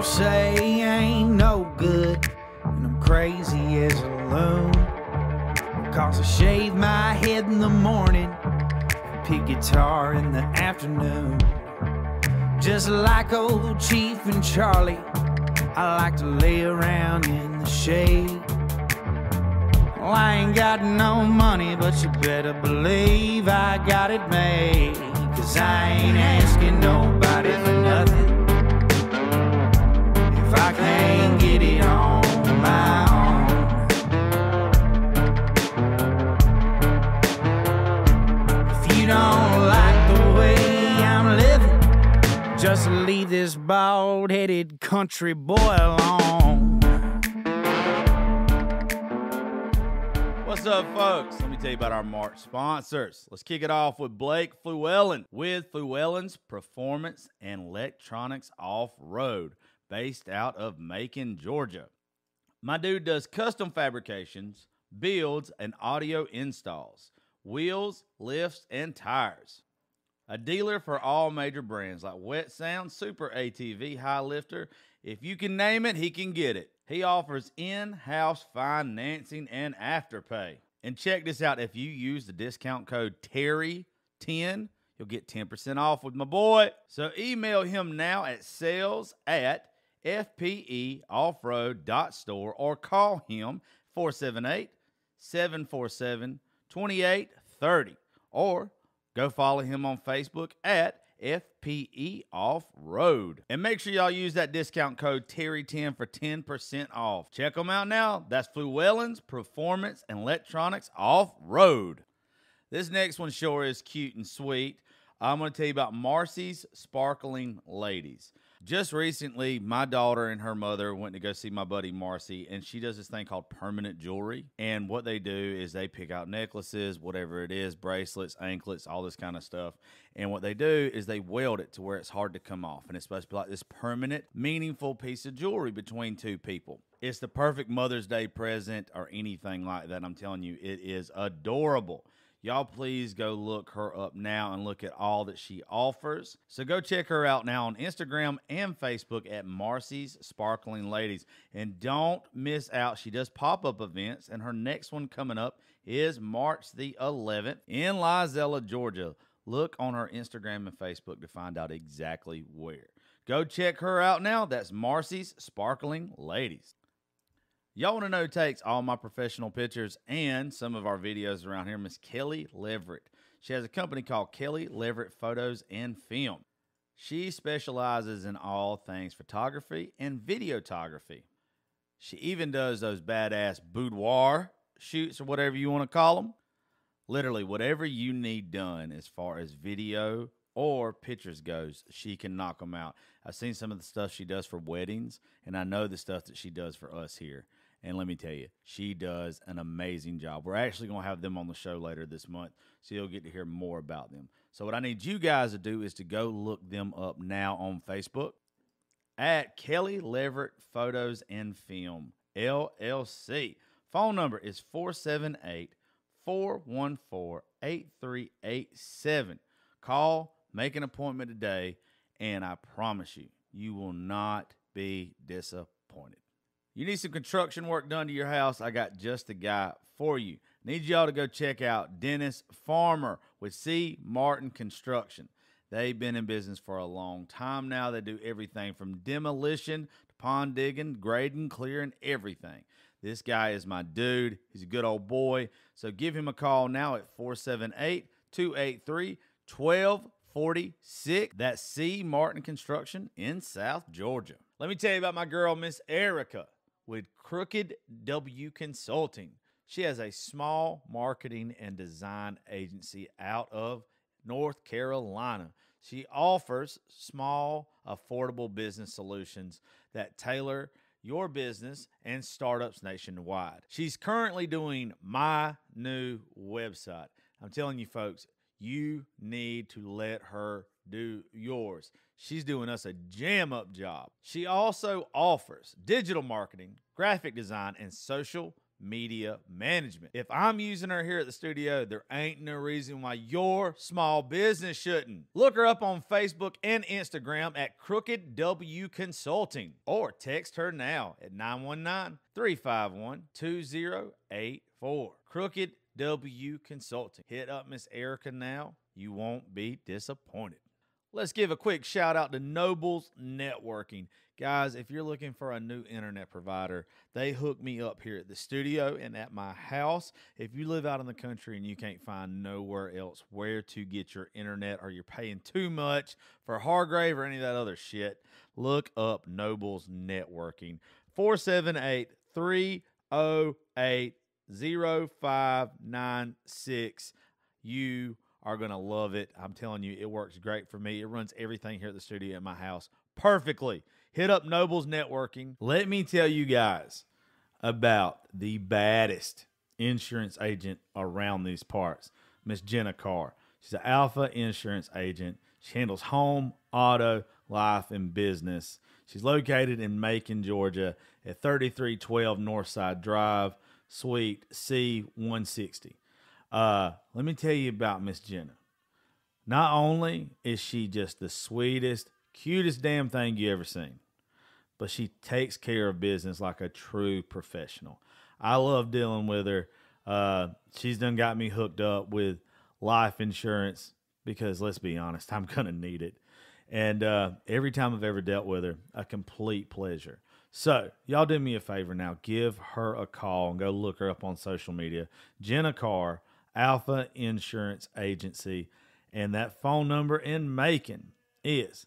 People say I ain't no good, and I'm crazy as a loon. Cause I shave my head in the morning, pick guitar in the afternoon. Just like old Chief and Charlie, I like to lay around in the shade. Well, I ain't got no money, but you better believe I got it made. Cause I ain't asking nobody for nothing if I can't get it on my own. If you don't like the way I'm living, just leave this bald-headed country boy alone. What's up, folks? Let me tell you about our March sponsors. Let's kick it off with Blake Fluellen with Fluellen's Performance and Electronics Off-Road, based out of Macon, Georgia. My dude does custom fabrications, builds, and audio installs, wheels, lifts, and tires. A dealer for all major brands like Wet Sound, Super ATV, High Lifter. If you can name it, he can get it. He offers in-house financing and afterpay. And check this out. If you use the discount code Terry10, you'll get 10% off with my boy. So email him now at sales@fpeoffroad.store or call him 478-747-2830. Or go follow him on Facebook at FPE Off-Road. And make sure y'all use that discount code Terry10 for 10% off. Check them out now. That's Fluellen's Performance and Electronics Off-Road. This next one sure is cute and sweet. I'm going to tell you about Marcy's Sparkling Ladies. Just recently, my daughter and her mother went to go see my buddy Marcy, and she does this thing called permanent jewelry. And what they do is they pick out necklaces, whatever it is, bracelets, anklets, all this kind of stuff. And what they do is they weld it to where it's hard to come off. And it's supposed to be like this permanent, meaningful piece of jewelry between two people. It's the perfect Mother's Day present or anything like that. I'm telling you, it is adorable. Y'all please go look her up now and look at all that she offers. So go check her out now on Instagram and Facebook at Marcy's Sparkling Ladies. And don't miss out. She does pop-up events, and her next one coming up is March the 11th in Lizella, Georgia. Look on her Instagram and Facebook to find out exactly where. Go check her out now. That's Marcy's Sparkling Ladies. Y'all want to know who takes all my professional pictures and some of our videos around here? Miss Kelly Leverett. She has a company called Kelly Leverett Photos and Film. She specializes in all things photography and videography. She even does those badass boudoir shoots or whatever you want to call them. Literally, whatever you need done as far as video or pictures goes, she can knock them out. I've seen some of the stuff she does for weddings, and I know the stuff that she does for us here. And let me tell you, she does an amazing job. We're actually going to have them on the show later this month, so you'll get to hear more about them. So what I need you guys to do is to go look them up now on Facebook at Kelly Leverett Photos and Film, LLC. Phone number is 478-414-8387. Call, make an appointment today, and I promise you, you will not be disappointed. You need some construction work done to your house? I got just the guy for you. Need y'all to go check out Dennis Farmer with C. Martin Construction. They've been in business for a long time now. They do everything from demolition to pond digging, grading, clearing, everything. This guy is my dude. He's a good old boy. So give him a call now at 478-283-1246. That's C. Martin Construction in South Georgia. Let me tell you about my girl, Miss Erica, with Crooked W Consulting. She has a small marketing and design agency out of North Carolina. She offers small, affordable business solutions that tailor your business and startups nationwide. She's currently doing my new website. I'm telling you, folks, you need to let her do yours. She's doing us a jam-up job. She also offers digital marketing, graphic design, and social Media Management. If I'm using her here at the studio, there ain't no reason why your small business shouldn't. Look her up on Facebook and Instagram at Crooked W Consulting, or text her now at 919-351-2084. Crooked W Consulting. Hit up Miss Erica now. You won't be disappointed. Let's give a quick shout out to Nobles Networking. Guys, if you're looking for a new internet provider, they hook me up here at the studio and at my house. If you live out in the country and you can't find nowhere else where to get your internet, or you're paying too much for Hargrave or any of that other shit, look up Nobles Networking. 478-308-0596. You are going to love it. I'm telling you, it works great for me. It runs everything here at the studio at my house perfectly. Hit up Nobles Networking. Let me tell you guys about the baddest insurance agent around these parts, Miss Jenna Carr. She's an alpha insurance agent. She handles home, auto, life, and business. She's located in Macon, Georgia at 3312 Northside Drive, Suite C160. Let me tell you about Miss Jenna. Not only is she just the sweetest, cutest damn thing you ever seen, but she takes care of business like a true professional. I love dealing with her. She's done got me hooked up with life insurance because, let's be honest, I'm going to need it. And every time I've ever dealt with her, a complete pleasure. So, y'all do me a favor now. Give her a call and go look her up on social media. Jenna Carr, Alpha Insurance Agency. And that phone number in Macon is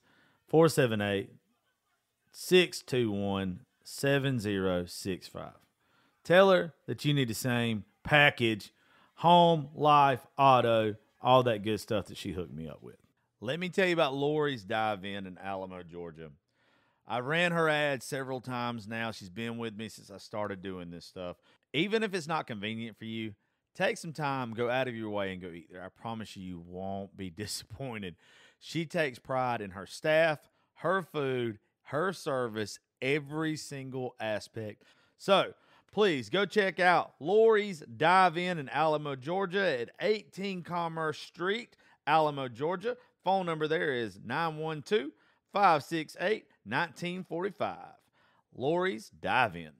478-621-7065. Tell her that you need the same package, home, life, auto, all that good stuff that she hooked me up with. Let me tell you about Lori's Dive-In in Alamo, Georgia. I ran her ad several times now. She's been with me since I started doing this stuff. Even if it's not convenient for you, take some time, go out of your way, and go eat there. I promise you won't be disappointed. She takes pride in her staff, her food, her service, every single aspect. So, please go check out Lori's Dive-In in Alamo, Georgia at 18 Commerce Street, Alamo, Georgia. Phone number there is 912-568-1945. Lori's Dive-In.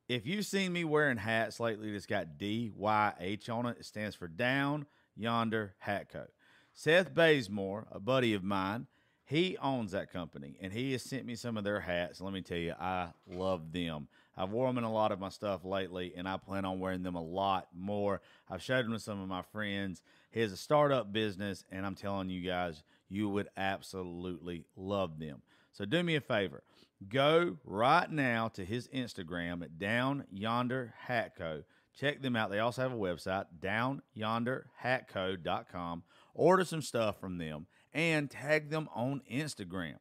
If you've seen me wearing hats lately that's got DYH on it, it stands for Down Yonder Hat Co. Seth Bazemore, a buddy of mine, he owns that company, and he has sent me some of their hats. Let me tell you, I love them. I've worn them in a lot of my stuff lately, and I plan on wearing them a lot more. I've showed them to some of my friends. He has a startup business, and I'm telling you guys, you would absolutely love them. So do me a favor. Go right now to his Instagram at Down Yonder Hat Co. Check them out. They also have a website, downyonderhatco.com. Order some stuff from them and tag them on Instagram.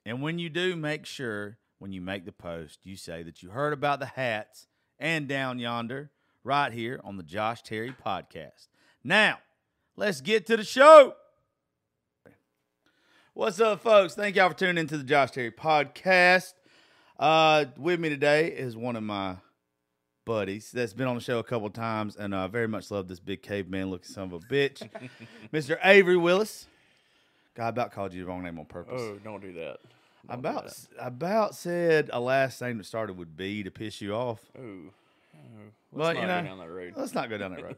And when you do, make sure when you make the post, you say that you heard about the hats and Down Yonder right here on the Josh Terry Podcast. Now, let's get to the show. What's up, folks? Thank y'all for tuning into the Josh Terry Podcast. With me today is one of my buddies that's been on the show a couple times, and I very much love this big caveman looking son of a bitch, Mr. Avery Willis. God, I about called you the wrong name on purpose. Oh, don't do that. I about said a last name that started with B to piss you off. Oh. But, Let's not go down that road. Let's not go down that road.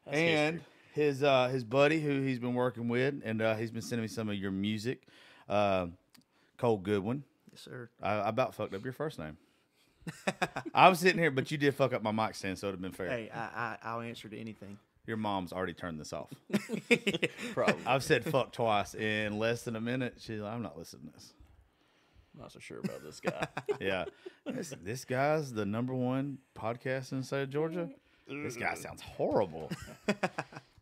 And history. his buddy who he's been working with, and he's been sending me some of your music, Cole Goodwin. Yes, sir. I about fucked up your first name. I was sitting here, but you did fuck up my mic stand, so it would have been fair. Hey, I'll answer to anything. Your mom's already turned this off. Probably. I've said fuck twice in less than a minute. She's like, I'm not listening to this. I'm not so sure about this guy. Yeah. This guy's the #1 podcast in the state of Georgia. This guy sounds horrible.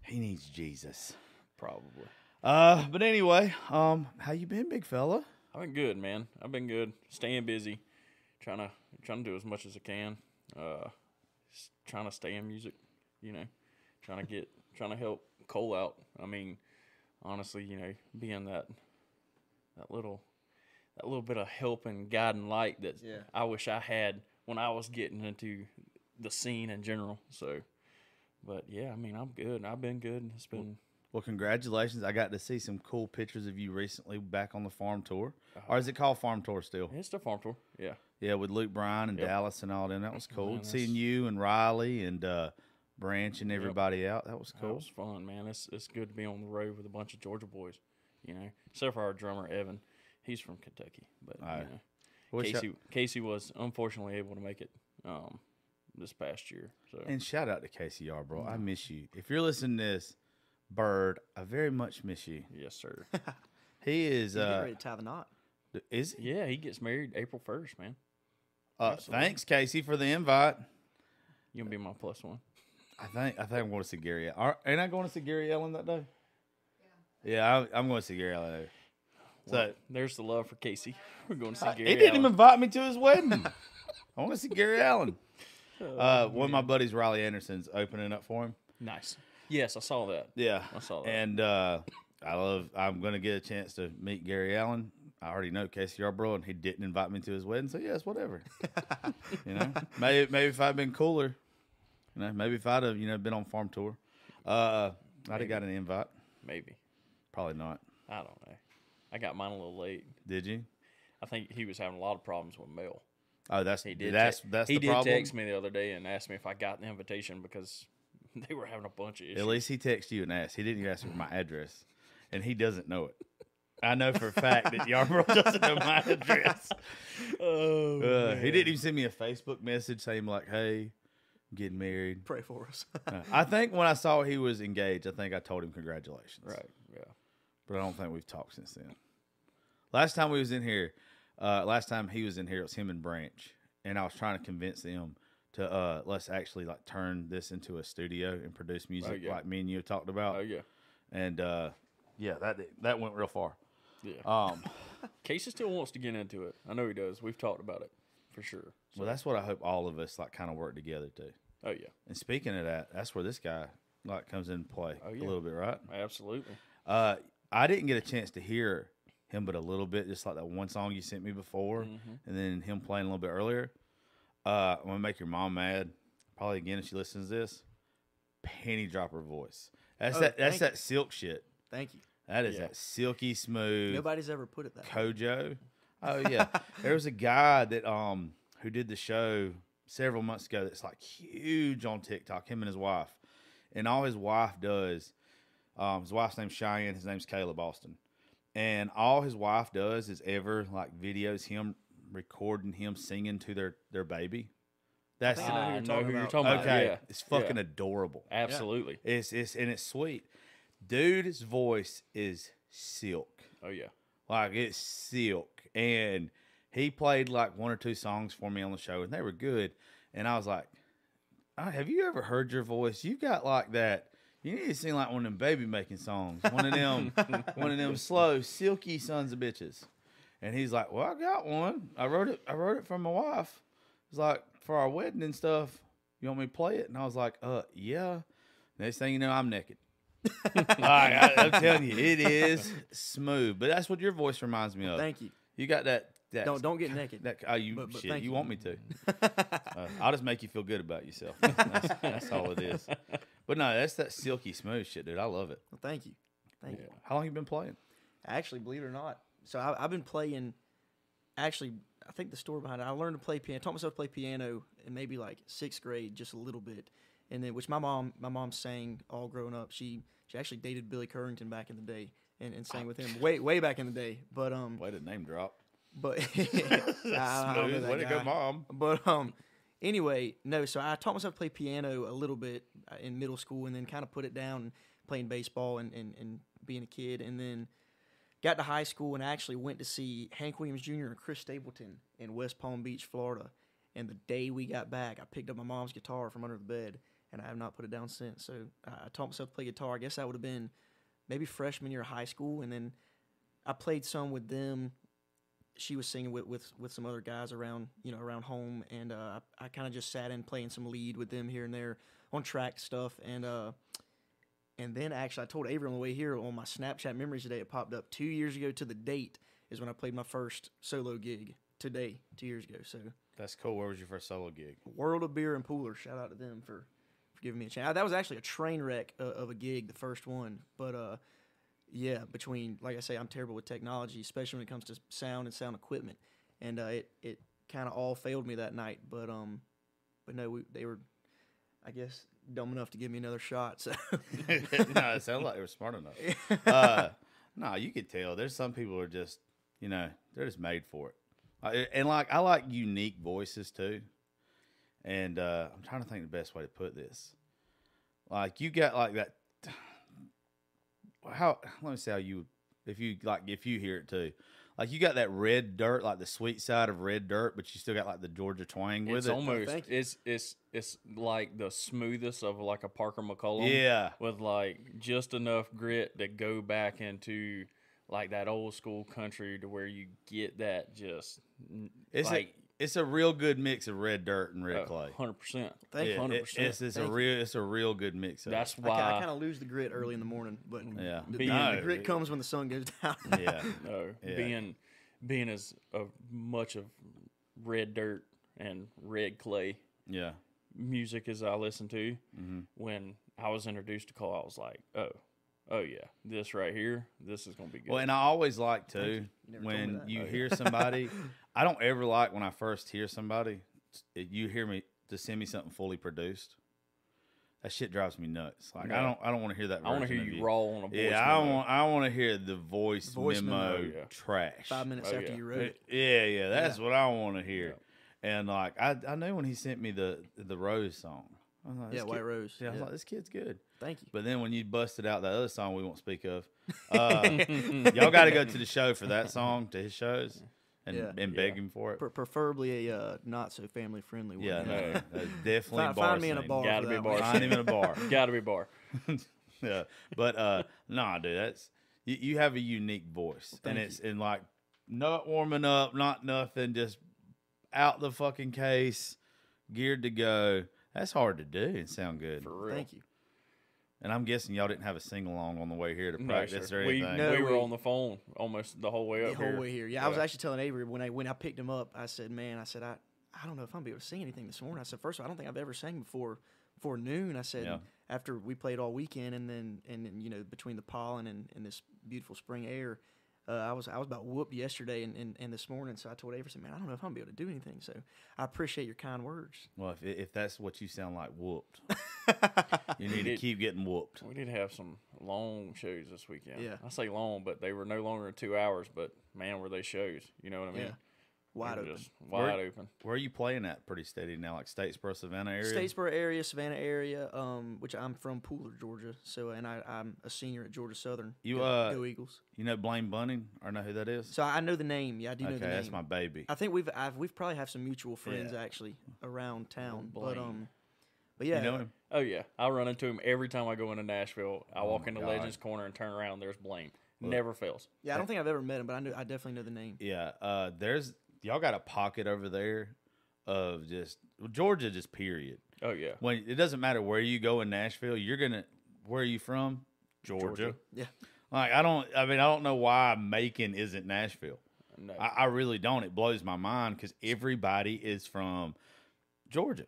He needs Jesus. Probably. But anyway, how you been, big fella? I've been good, man. I've been good. Staying busy. Trying to do as much as I can. Trying to stay in music, you know. Trying to help Cole out. I mean, honestly, you know, being that little bit of help and guiding light that I wish I had when I was getting into the scene in general. So, but yeah, I mean, I'm good. I've been good. It's been. Well, congratulations. I got to see some cool pictures of you recently back on the farm tour. Or is it called farm tour still? It's the farm tour. Yeah. Yeah, with Luke Bryan and Yep. Dallas and all them. That was cool. Man, Seeing you and Riley and Branch and everybody out. That was That cool. was fun, man. It's good to be on the road with a bunch of Georgia boys, you know. Except for our drummer Evan, he's from Kentucky, but All right. you Well, know, Casey was unfortunately able to make it this past year. So and shout out to KCR, bro. I miss you. If you're listening to this, Bird, I very much miss you. yes, sir. He is. He's getting ready to tie the knot. Is he? Yeah, he gets married April 1st, man. Thanks, Casey, for the invite. You gonna be my plus one? I think I'm going to see Gary. Ain't I going to see Gary Ellen that day? Yeah, I'm going to see Gary Ellen. Well, there's the love for Casey. We're going to see Gary. He didn't Allen. even invite me to his wedding. I want to see Gary Allen. One of my buddies, Riley Anderson's opening up for him. Nice. Yes, I saw that. Yeah, I saw that. And I'm going to get a chance to meet Gary Allen. I already know Casey Yarbrough, and he didn't invite me to his wedding, so yes, whatever. Maybe if I'd been cooler, maybe if I'd have been on farm tour, I'd have got an invite. Maybe. Probably not. I don't know. I got mine a little late. Did you? I think he was having a lot of problems with mail. Oh, that's He did. that's he the did problem. text me the other day and asked me if I got the invitation because they were having a bunch of issues. At least he texted you and asked. He didn't even ask me for my address, and he doesn't know it. I know for a fact that Yarbrough doesn't know my address. He didn't even send me a Facebook message saying like, "Hey, I'm getting married." Pray for us. I think when I saw he was engaged, I think I told him congratulations. Right. Yeah. But I don't think we've talked since then. Last time he was in here, it was him and Branch, and I was trying to convince them to let's actually like turn this into a studio and produce music like me and you talked about. Oh yeah. And yeah, that went real far. Yeah. Casey still wants to get into it. I know he does. We've talked about it for sure. Well, that's what I hope all of us like kind of work together to. Oh yeah. And speaking of that, that's where this guy like comes into play a little bit, right? Absolutely. I didn't get a chance to hear him but a little bit, just like that one song you sent me before, and then him playing a little bit earlier. I'm gonna make your mom mad. Probably again if she listens to this. Penny dropper voice. That's that silk shit. Thank you. That is that silky smooth. Nobody's ever put it that way. Kojo. Oh yeah. There was a guy that who did the show several months ago that's like huge on TikTok, him and his wife. And all his wife does, his wife's name's Cheyenne, his name's Caleb Austin. And all his wife does is ever like videos him recording him singing to their baby. That's I know who you're talking about. okay. Yeah. It's fucking adorable. Absolutely. It's sweet. Dude's voice is silk. Oh yeah. Like it's silk. And he played like one or two songs for me on the show and they were good. And I was like, have you ever heard your voice? You got like that. You need to sing like one of them baby making songs. One of them slow, silky sons of bitches. And he's like, well, I got one. I wrote it for my wife. It's like for our wedding and stuff. You want me to play it? And I was like, yeah. Next thing you know, I'm naked. I'm telling you, it is smooth. But that's what your voice reminds me of. Thank you. You got that. Don't get naked. But thank you you. want me to. I'll just make you feel good about yourself. That's all it is. But no, that's that silky smooth shit, dude. I love it. Well, thank you. Thank you. How long you been playing? Actually, believe it or not, so I've been playing. Actually, I think the story behind it. I learned to play piano. Taught myself to play piano in maybe like 6th grade, just a little bit, and then which my mom sang all growing up. She actually dated Billy Currington back in the day and sang with him way back in the day. But Way to name drop. But Smooth. Way to go, mom. But anyway, no. So I taught myself to play piano a little bit in middle school, and then kind of put it down playing baseball and being a kid, and then got to high school and actually went to see Hank Williams Jr. and Chris Stapleton in West Palm Beach, Florida. And the day we got back, I picked up my mom's guitar from under the bed, and I have not put it down since. So I taught myself to play guitar. I guess that would have been maybe freshman year of high school, and then I played some with them. She was singing with some other guys around home, and I kind of just sat in playing some lead with them here and there on track stuff, and then actually I told Avery on the way here on my Snapchat memories today, it popped up 2 years ago to the date is when I played my first solo gig. today, 2 years ago. So That's cool. Where was your first solo gig? World of Beer and Pooler. Shout out to them for giving me a chance. That was actually a train wreck of a gig, the first one. But yeah, between, like I say, I'm terrible with technology, especially when it comes to sound and sound equipment, and it kind of all failed me that night. But no, they were, I guess, dumb enough to give me another shot. So No, it sounded like they were smart enough. No, you could tell. There's some people who are just, they're just made for it. And I like unique voices too. And I'm trying to think the best way to put this. Like you got like that. Let me see how you, if you hear it too. Like you got that red dirt, like the sweet side of red dirt, but you still got like the Georgia twang with It's it. almost it's like the smoothest of like a Parker McCollum. Yeah. With like just enough grit to go back into like that old school country to where you get that just It's a real good mix of red dirt and red clay. 100%. Thank you. 100%. It's a real good mix. That's I why kind of lose the grit early in the morning, but Yeah. the grit comes when the sun goes down. Yeah. no, Yeah. being as much of red dirt and red clay Yeah. music as I listen to, Mm-hmm. when I was introduced to Cole, I was like, oh yeah, this right here, this is gonna be good. Well, and I always like too Never told me when that. you hear somebody. I don't ever like when I first hear somebody. You hear me to send me something fully produced. That shit drives me nuts. Like No. I don't want to hear that. I want to version hear of you raw on a voice Yeah, memo. I want to hear the voice memo memo, yeah. trash. 5 minutes Oh, after yeah. you wrote it. Yeah, that's what I want to hear. And like I knew when he sent me the Rose song. I was like, Yeah, this White kid- Rose. Yeah, I was Yeah. like, this kid's good. Thank you. But then when you busted out that other song we won't speak of, y'all got to go to the show for that song, to his shows, and Yeah. beg him for it. Preferably a not so family friendly one. Yeah, No. no, that's definitely Find, bar find me in a scene. bar. Gotta for be that bar one. Find him in a bar. Gotta be bar. Yeah, but nah, dude, that's you have a unique voice, Thank and it's and like not warming up, not nothing, just out the fucking case, geared to go. That's hard to do and sound good. For real. Thank you. And I'm guessing y'all didn't have a sing along on the way here to No, practice sir. or We, anything. No, we were we- on the phone almost the whole way The up whole here. way here. Yeah, I was actually telling Avery when I picked him up, I said, man, I don't know if I'm gonna be able to sing anything this morning. I said, first of all, I don't think I've ever sang before noon. I said, Yeah. after we played all weekend and then between the pollen and this beautiful spring air, I was about whooped yesterday and this morning. So I told Avery, I said, man, I don't know if I'm gonna be able to do anything. So I appreciate your kind words. Well, if that's what you sound like, whooped. You need to keep getting whooped. We did have some long shows this weekend. Yeah. I say long, but they were no longer than 2 hours. But man, were they shows? You know what I mean? Yeah. Wide They were open. just wide open. Where are you playing at pretty steady now, like Statesboro, Savannah area? Statesboro area, Savannah area, which I'm from Pooler, Georgia. So and I'm a senior at Georgia Southern. You, go Eagles. You know Blaine Bunning, or know who that is? So I know the name. Yeah, I do know the Okay, name. that's my baby. I think we've probably have some mutual friends Yeah. actually around town. Blaine. But yeah, You know him? Oh yeah, I run into him every time I go into Nashville. I walk my into God. Legends Corner and turn around. There's Blaine. Never fails. yeah. I don't think I've ever met him, but I definitely know the name. Yeah, y'all got a pocket over there of just Georgia, just period. Oh yeah. When it doesn't matter where you go in Nashville, where are you from? Georgia. Yeah, Like I don't know why Macon isn't Nashville. No. I really don't. It blows my mind because everybody is from Georgia.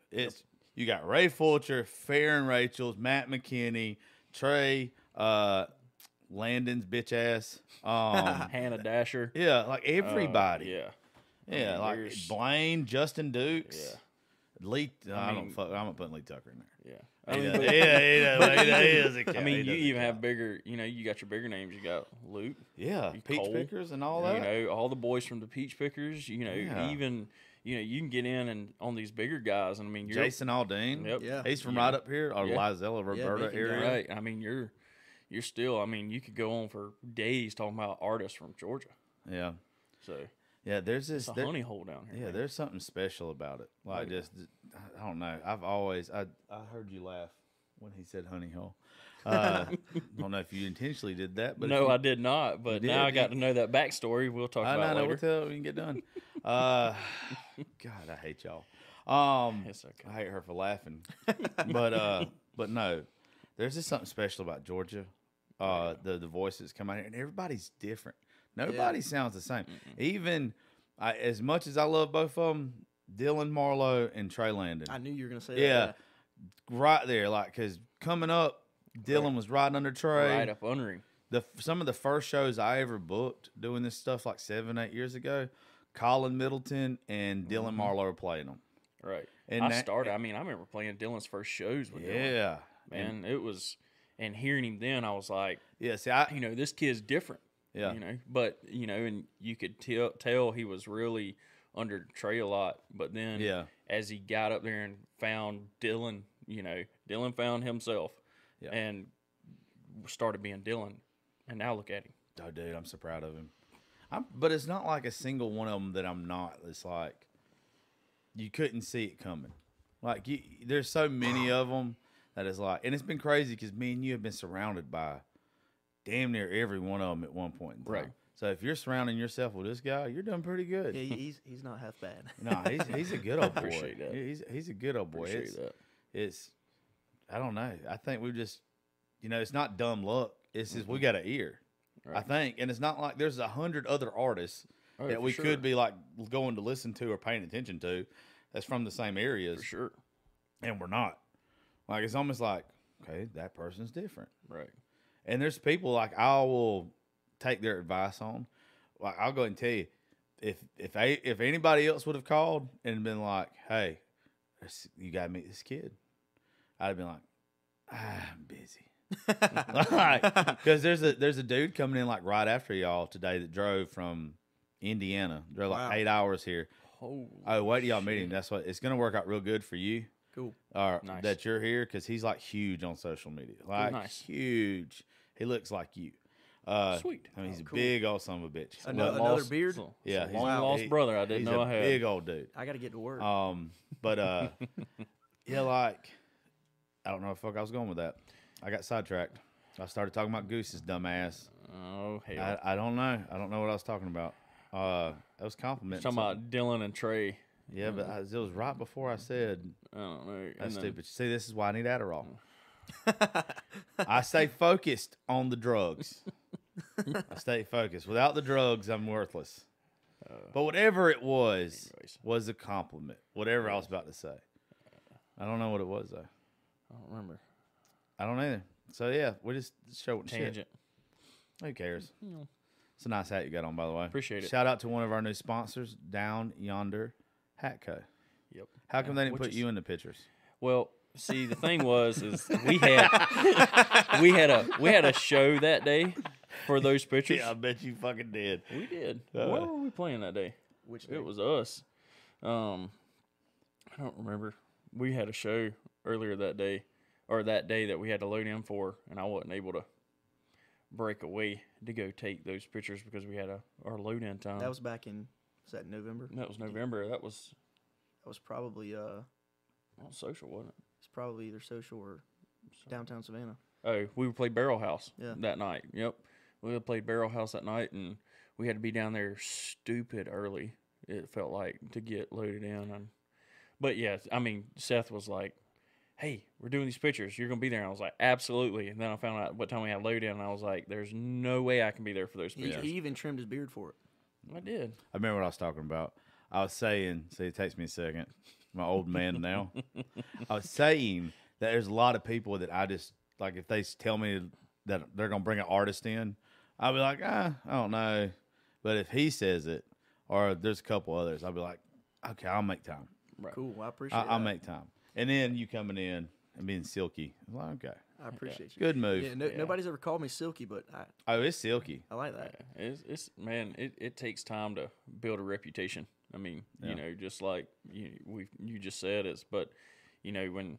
You got Ray Fulcher, Farron Rachel's, Matt McKinney, Trey, Landon's bitch ass. Hannah Dasher. Yeah, like everybody. Yeah. Yeah, mean, like there's- Blaine, Justin Dukes. Yeah. Lee. I I'm not putting Lee Tucker in there. Yeah. He I mean, doesn't- but- he doesn't count. I He mean, you doesn't even have count. bigger. You got your bigger names. You got Luke. Yeah, peach Cole, pickers and all that. You know, all the boys from the Peach Pickers. Yeah. Even you can get in and on these bigger guys. And I mean, Jason Aldean. Yep. Yeah. He's from Yeah. right up here, or Yeah. Lizella, Roberta Macon area. guy. right. I mean, you're still. I mean, you could go on for days talking about artists from Georgia. Yeah, So yeah. There's this. it's a honey hole down here. Yeah, man. there's something special about it. Like yeah. just, I don't know. I heard you laugh when he said honey hole. Don't know if you intentionally did that, but No, I did not. But You now did. I got to know that backstory. We'll talk I about know. it We'll later. tell when you get done. God, I hate y'all. It's okay. I hate her for laughing, but no, there's just something special about Georgia. The voices come out here, and everybody's different. Nobody sounds the same. Even As much as I love both of them, Dylan Marlowe and Trey Landon. I knew you were gonna say Yeah, that. right there. Like, because coming up, Dylan was riding under Trey. Right up under him. Some of the first shows I ever booked doing this stuff like 7-8 years ago, Colin Middleton and Dylan Marlowe were playing them. Right. And I remember playing Dylan's first shows with Dylan. Yeah, Man, it was, and hearing him then, I was like, yeah. See, this kid's different. Yeah. But, and you could tell he was really under Trey a lot. But then as he got up there and found Dylan, Dylan found himself and started being Dylan. And now look at him. Oh, dude, I'm so proud of him. But it's not like a single one of them that I'm not. It's like you couldn't see it coming. Like there's so many of them that is like, and it's been crazy because me and you have been surrounded by damn near every one of them at one point in time. Right. So if you're surrounding yourself with this guy, you're doing pretty good. Yeah, he's not half bad. No, he's a good old boy. Appreciate that. He's a good old boy. Appreciate that. It's I don't know. I think we just it's not dumb luck. It's just we got an ear. Right. I think, and it's not like there's 100 other artists that we for could sure. be like going to listen to or paying attention to. That's from the same areas, For sure. and we're not. Like it's almost like, okay, that person's different. Right. And there's people like I will take their advice on. Like I'll go ahead and tell you, if anybody else would have called and been like, hey, you got to meet this kid, I'd have been like, I'm busy. Because there's a dude coming in like right after y'all today that drove from Indiana. They're like 8 hours here. Oh, wait till y'all meet him. That's what it's gonna work out real good for you. Cool. Nice. That you're here because he's like huge on social media. Like Nice. huge. He looks like you. Sweet. I mean, he's a cool. big old son of a bitch. Another beard. Yeah, Long lost brother. I didn't he's know a I had. big old dude. I got to get to work. But yeah, like I don't know what the fuck I was going with that. I got sidetracked. I started talking about Goose's dumb ass. Oh hell. I don't know. I don't know what I was talking about. That was complimenting. Talking about Dylan and Trey. Yeah, but it was right before I said I don't know. that's stupid. See, this is why I need Adderall. I stay focused on the drugs. I stay focused. Without the drugs, I'm worthless. But whatever it was a compliment. Whatever I was about to say. I don't know what it was, though. I don't remember. I don't either. So, yeah, we just showing Tangent. shit. Who cares? It's a nice hat you got on, by the way. Appreciate it. Shout out to one of our new sponsors, Down Yonder Hat Co. Yep. How come they didn't Which put is- you in the pictures? Well, see, the thing was, is we had a show that day for those pictures. Yeah, I bet you fucking did. We did. What were we playing that day? Which day? It was us. I don't remember. We had a show earlier that day, or that day that we had to load in for, and I wasn't able to break away to go take those pictures because we had our load in time. That was back in, was that November? That was November. That was probably social, wasn't it? it's probably either social or downtown Savannah. Oh, we played Barrel House Yeah. that night. Yep. We played Barrel House that night, and we had to be down there stupid early, it felt like, to get loaded in. But, yeah, I mean, Seth was like, hey, we're doing these pictures. You're going to be there. And I was like, absolutely. And then I found out what time we had load in, and I was like, there's no way I can be there for those He pictures. even trimmed his beard for it. I did. I remember what I was talking about. I was saying, see, it takes me a second. My old man now. I was saying that there's a lot of people that I just, like, if they tell me that they're going to bring an artist in, I'll be like, I don't know. But if he says it, or there's a couple others, I'll be like, okay, I'll make time. Right. Cool. Well, I appreciate I'll that. make time. And then you coming in and being silky. I'm like, okay. I appreciate you. Good move. Yeah, nobody's ever called me Silky, but Oh, it's silky. I like that. It's man, it takes time to build a reputation. I mean, you know, just like you just said, but you know, when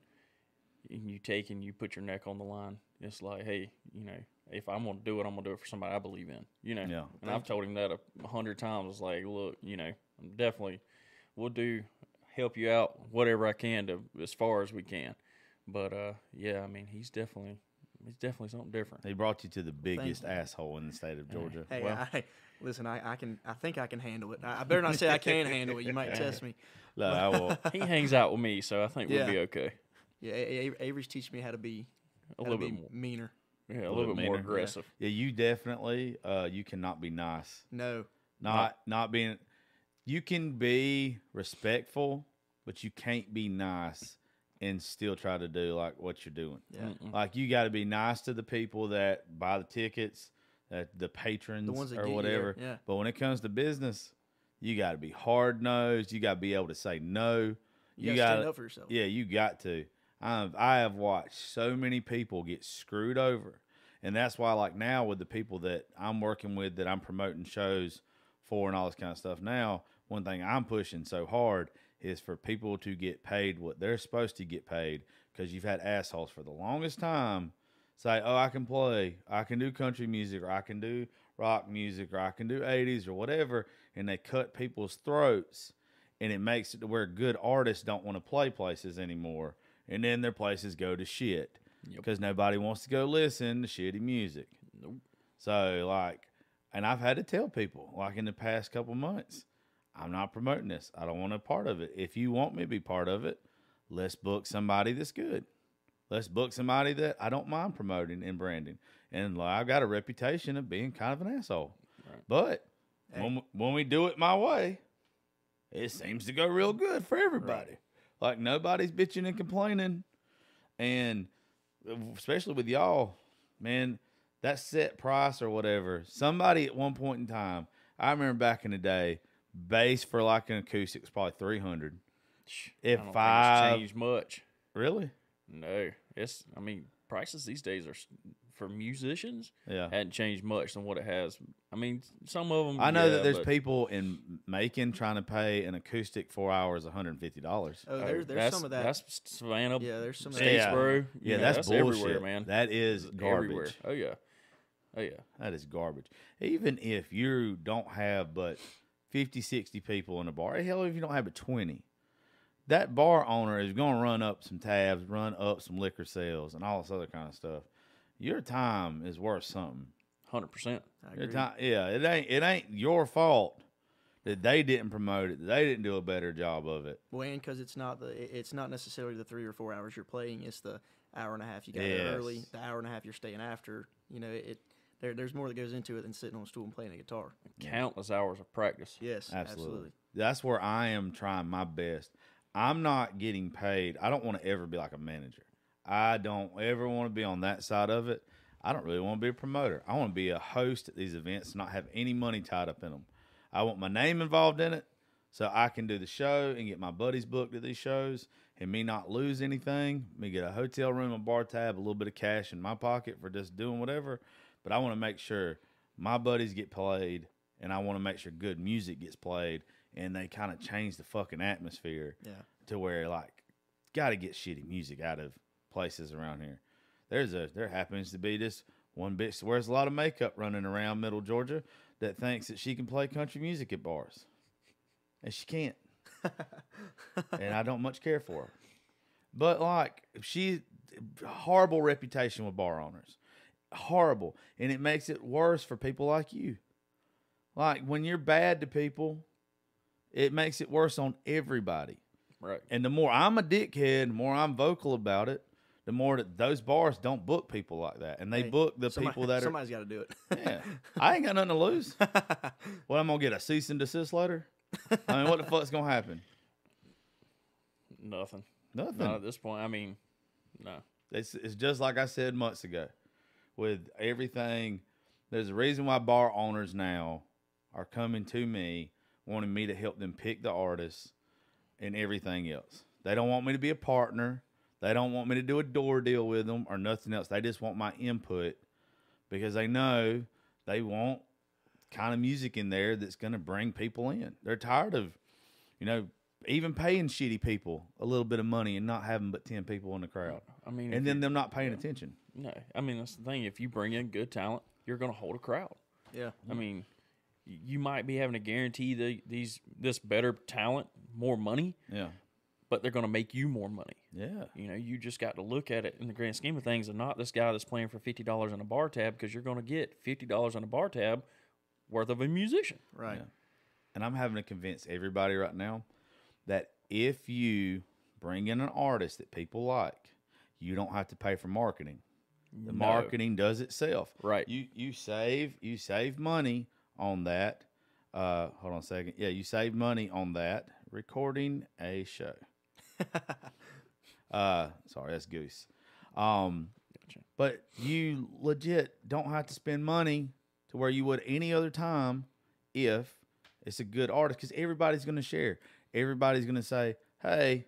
you take and you put your neck on the line, it's like, hey, you know, if I'm gonna do it, I'm gonna do it for somebody I believe in. You know, Yeah. And I've told him that 100 times. It's like, look, you know, I'm definitely we'll help you out whatever I can to as far as we can. But yeah, I mean, he's definitely something different. He brought you to the biggest asshole in the state of Georgia. Hey, Well, listen, I think I can handle it. I better not say I can handle it. You might test me. no, I will. He hangs out with me, so I think we'll Yeah. be okay. Yeah, Avery's teaching me how to be A little bit more, meaner. yeah, a little bit more meaner. aggressive. Yeah, you definitely. You cannot be nice. No. Not being. you can be respectful, but you can't be nice and still try to do like what you're doing. Yeah. Like you got to be nice to the people that buy the tickets, the patrons The ones that or get you whatever. there, yeah. But when it comes to business, you got to be hard nosed. You got to be able to say no. You gotta stand up for yourself. Yeah, you got to. I have watched so many people get screwed over, and that's why, like now, with the people that I'm working with, that I'm promoting shows for, and all this kind of stuff. Now, one thing I'm pushing so hard is for people to get paid what they're supposed to get paid, because you've had assholes for the longest time say, "Oh, I can play, I can do country music, or I can do rock music, or I can do 80s or whatever," and they cut people's throats, and it makes it to where good artists don't want to play places anymore. And then their places go to shit because nobody wants to go listen to shitty music. Nope. So, like, and I've had to tell people, like in the past couple months, I'm not promoting this. I don't want a part of it. If you want me to be part of it, let's book somebody that's good. Let's book somebody that I don't mind promoting and branding. And like, I've got a reputation of being kind of an asshole. Right. But when we do it my way, it seems to go real good for everybody. Right. Like, nobody's bitching and complaining. And especially with y'all, man, that set price or whatever, somebody at one point in time, I remember back in the day, bass for like an acoustic was probably $300. If I don't think it's changed much. Really? No. I mean, prices these days are, for musicians, Yeah, hadn't changed much than what it has. I mean, some of them. I know that there's people in Macon trying to pay an acoustic 4 hours $150. Oh, there's some of that. That's Savannah. Yeah, there's some of that. Statesboro. Yeah, You know, that's bullshit, everywhere, man. That is garbage. Everywhere. Oh yeah. That is garbage. Even if you don't have but 50, 60 people in a bar, hell, if you don't have but 20, that bar owner is going to run up some tabs, run up some liquor sales, and all this other kind of stuff. Your time is worth something. 100%. Your time, yeah, it ain't your fault that they didn't promote it, that they didn't do a better job of it. Well, and because it's not necessarily the 3 or 4 hours you're playing; it's the hour and a half you got there early, the hour and a half you're staying after. You know, there's more that goes into it than sitting on a stool and playing a guitar. Countless hours of practice. Yes, absolutely. That's where I am trying my best. I'm not getting paid. I don't want to ever be like a manager. I don't ever want to be on that side of it. I don't really want to be a promoter. I want to be a host at these events and not have any money tied up in them. I want my name involved in it so I can do the show and get my buddies booked at these shows and me not lose anything, me get a hotel room, a bar tab, a little bit of cash in my pocket for just doing whatever. But I want to make sure my buddies get played, and I want to make sure good music gets played, and they kind of change the fucking atmosphere to where, like, got to get shitty music out of places around here. There happens to be this one bitch that wears a lot of makeup running around Middle Georgia that thinks that she can play country music at bars, and she can't. And I don't much care for her. But like, she horrible reputation with bar owners, horrible, and it makes it worse for people like you. Like, when you're bad to people, it makes it worse on everybody. Right. And the more I'm a dickhead, the more I'm vocal about it, the more that those bars don't book people like that. And they book the people that are... Somebody's got to do it. Yeah. I ain't got nothing to lose. What, I'm going to get a cease and desist letter? I mean, what the fuck's going to happen? Nothing. Nothing. Not at this point. I mean, no. It's just like I said months ago. With everything, there's a reason why bar owners now are coming to me, wanting me to help them pick the artists and everything else. They don't want me to be a partner. They don't want me to do a door deal with them or nothing else. They just want my input because they know they want kind of music in there that's going to bring people in. They're tired of, even paying shitty people a little bit of money and not having but 10 people in the crowd. I mean, and then them not paying attention. No, I mean, that's the thing. If you bring in good talent, you're going to hold a crowd. Yeah. I mean, you might be having to guarantee this better talent more money. Yeah. But they're going to make you more money. Yeah. You just got to look at it in the grand scheme of things and not this guy that's playing for $50 on a bar tab, because you're going to get $50 on a bar tab worth of a musician. Right. Yeah. And I'm having to convince everybody right now that if you bring in an artist that people like, you don't have to pay for marketing. The marketing does itself. Right. You save money on that. Hold on a second. Yeah, you save money on that. Recording a show. Sorry, that's Goose. But you legit don't have to spend money to where you would any other time if it's a good artist, because everybody's going to share. Everybody's going to say, hey,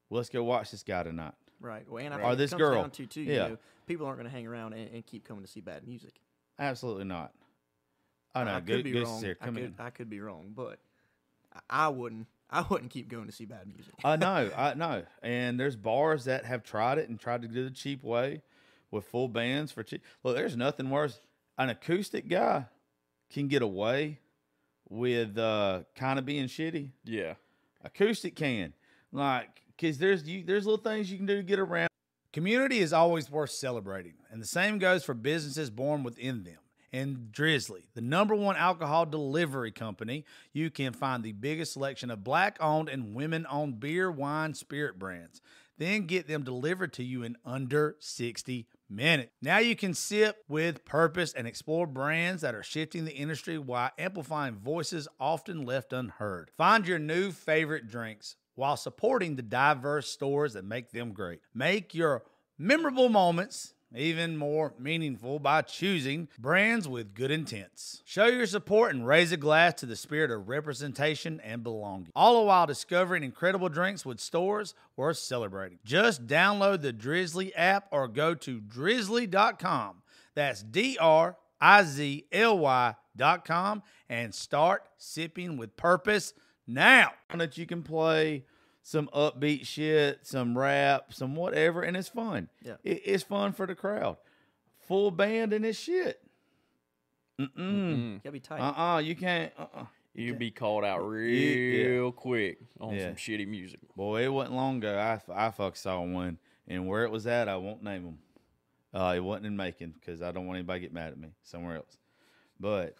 let's go watch this guy tonight. Right. Well, and I Or think this it comes girl. down to, too, Yeah. you know, people aren't going to hang around and keep coming to see bad music. Absolutely not. I know. I could be Goose wrong. is here. Come in. I could be wrong, but I wouldn't keep going to see bad music. I know. And there's bars that have tried it and tried to do the cheap way with full bands for cheap. Look, there's nothing worse. An acoustic guy can get away with kind of being shitty. Yeah. Acoustic can. Like, because there's little things you can do to get around. Community is always worth celebrating, and the same goes for businesses born within them. In Drizzly, the #1 alcohol delivery company, you can find the biggest selection of black-owned and women-owned beer, wine, spirit brands. Then get them delivered to you in under 60 minutes. Now you can sip with purpose and explore brands that are shifting the industry while amplifying voices often left unheard. Find your new favorite drinks while supporting the diverse stores that make them great. Make your memorable moments even more meaningful by choosing brands with good intents. Show your support and raise a glass to the spirit of representation and belonging, all the while discovering incredible drinks with stores worth celebrating. Just download the Drizzly app or go to drizzly.com. That's DRIZLY.com and start sipping with purpose now. That you can play some upbeat shit, some rap, some whatever, and it's fun. Yeah. It's fun for the crowd. Full band and it's shit. Gotta be tight. You can't. You'd be called out real quick on Yeah. some shitty music. Boy, it wasn't long ago. I fuck saw one, and where it was at, I won't name them. It wasn't in Macon because I don't want anybody to get mad at me. Somewhere else. But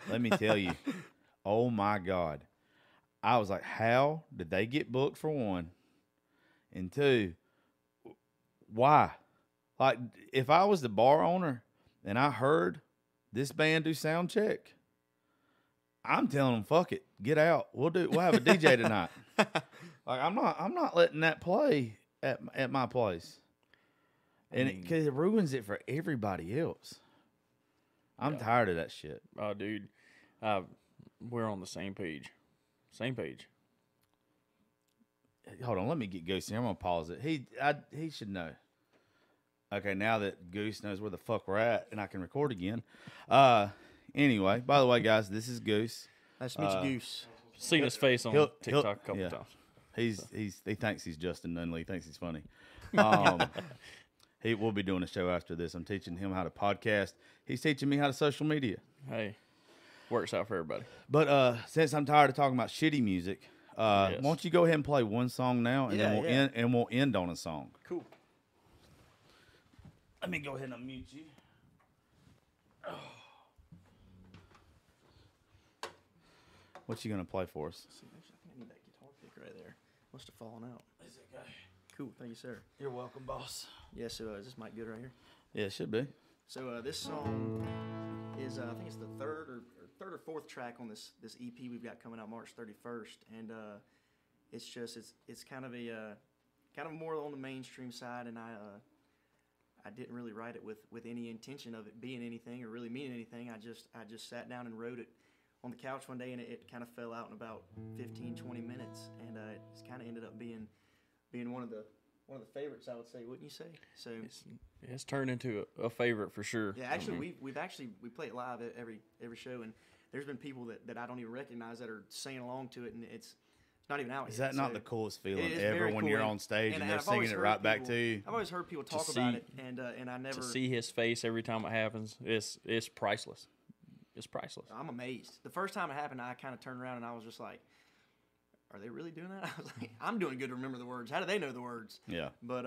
let me tell you, oh my God. I was like, how did they get booked, for one? And two, why? Like, if I was the bar owner and I heard this band do sound check, I'm telling them, fuck it, get out. We'll have a DJ tonight. Like, I'm not letting that play at my place. And because it ruins it for everybody else. I'm tired of that shit. Oh, dude, we're on the same page. Same page. Hold on, let me get Goose here. I'm gonna pause it. He should know. Okay, now that Goose knows where the fuck we're at and I can record again. Anyway, by the way, guys, this is Goose. Nice to meet you, Goose. Seen his face on TikTok a couple times. He thinks he's Justin Nunley. He thinks he's funny. We'll be doing a show after this. I'm teaching him how to podcast. He's teaching me how to social media. Hey, works out for everybody. But since I'm tired of talking about shitty music, Yes. why don't you go ahead and play one song now, and then we'll end on a song. Cool. Let me go ahead and unmute you. What you gonna play for us? I think I need that guitar pick right there. Must have fallen out. Is it okay? Cool. Thank you, sir. You're welcome, boss. Yeah, so is this mic good right here? Yeah, it should be. So this song is I think it's the third or fourth track on this EP we've got coming out March 31st, and it's kind of more on the mainstream side, and I didn't really write it with any intention of it being anything or really meaning anything. I just sat down and wrote it on the couch one day, and it kind of fell out in about 15-20 minutes, and it's kind of ended up being one of the favorites, I would say, wouldn't you say? So It's turned into a favorite for sure. yeah, actually, we play it live at every show, and there's been people that I don't even recognize that are singing along to it, and it's not even out yet. Is that not so the coolest feeling it is ever very when cool, you're on stage and they're I've always singing it heard right back people- to you? I've always heard people talk see- about it, and I never. To see his face every time it happens, it's priceless. It's priceless. I'm amazed. The first time it happened, I kind of turned around and I was just like, "Are they really doing that?" I was like, "I'm doing good to remember the words. How do they know the words?" Yeah. But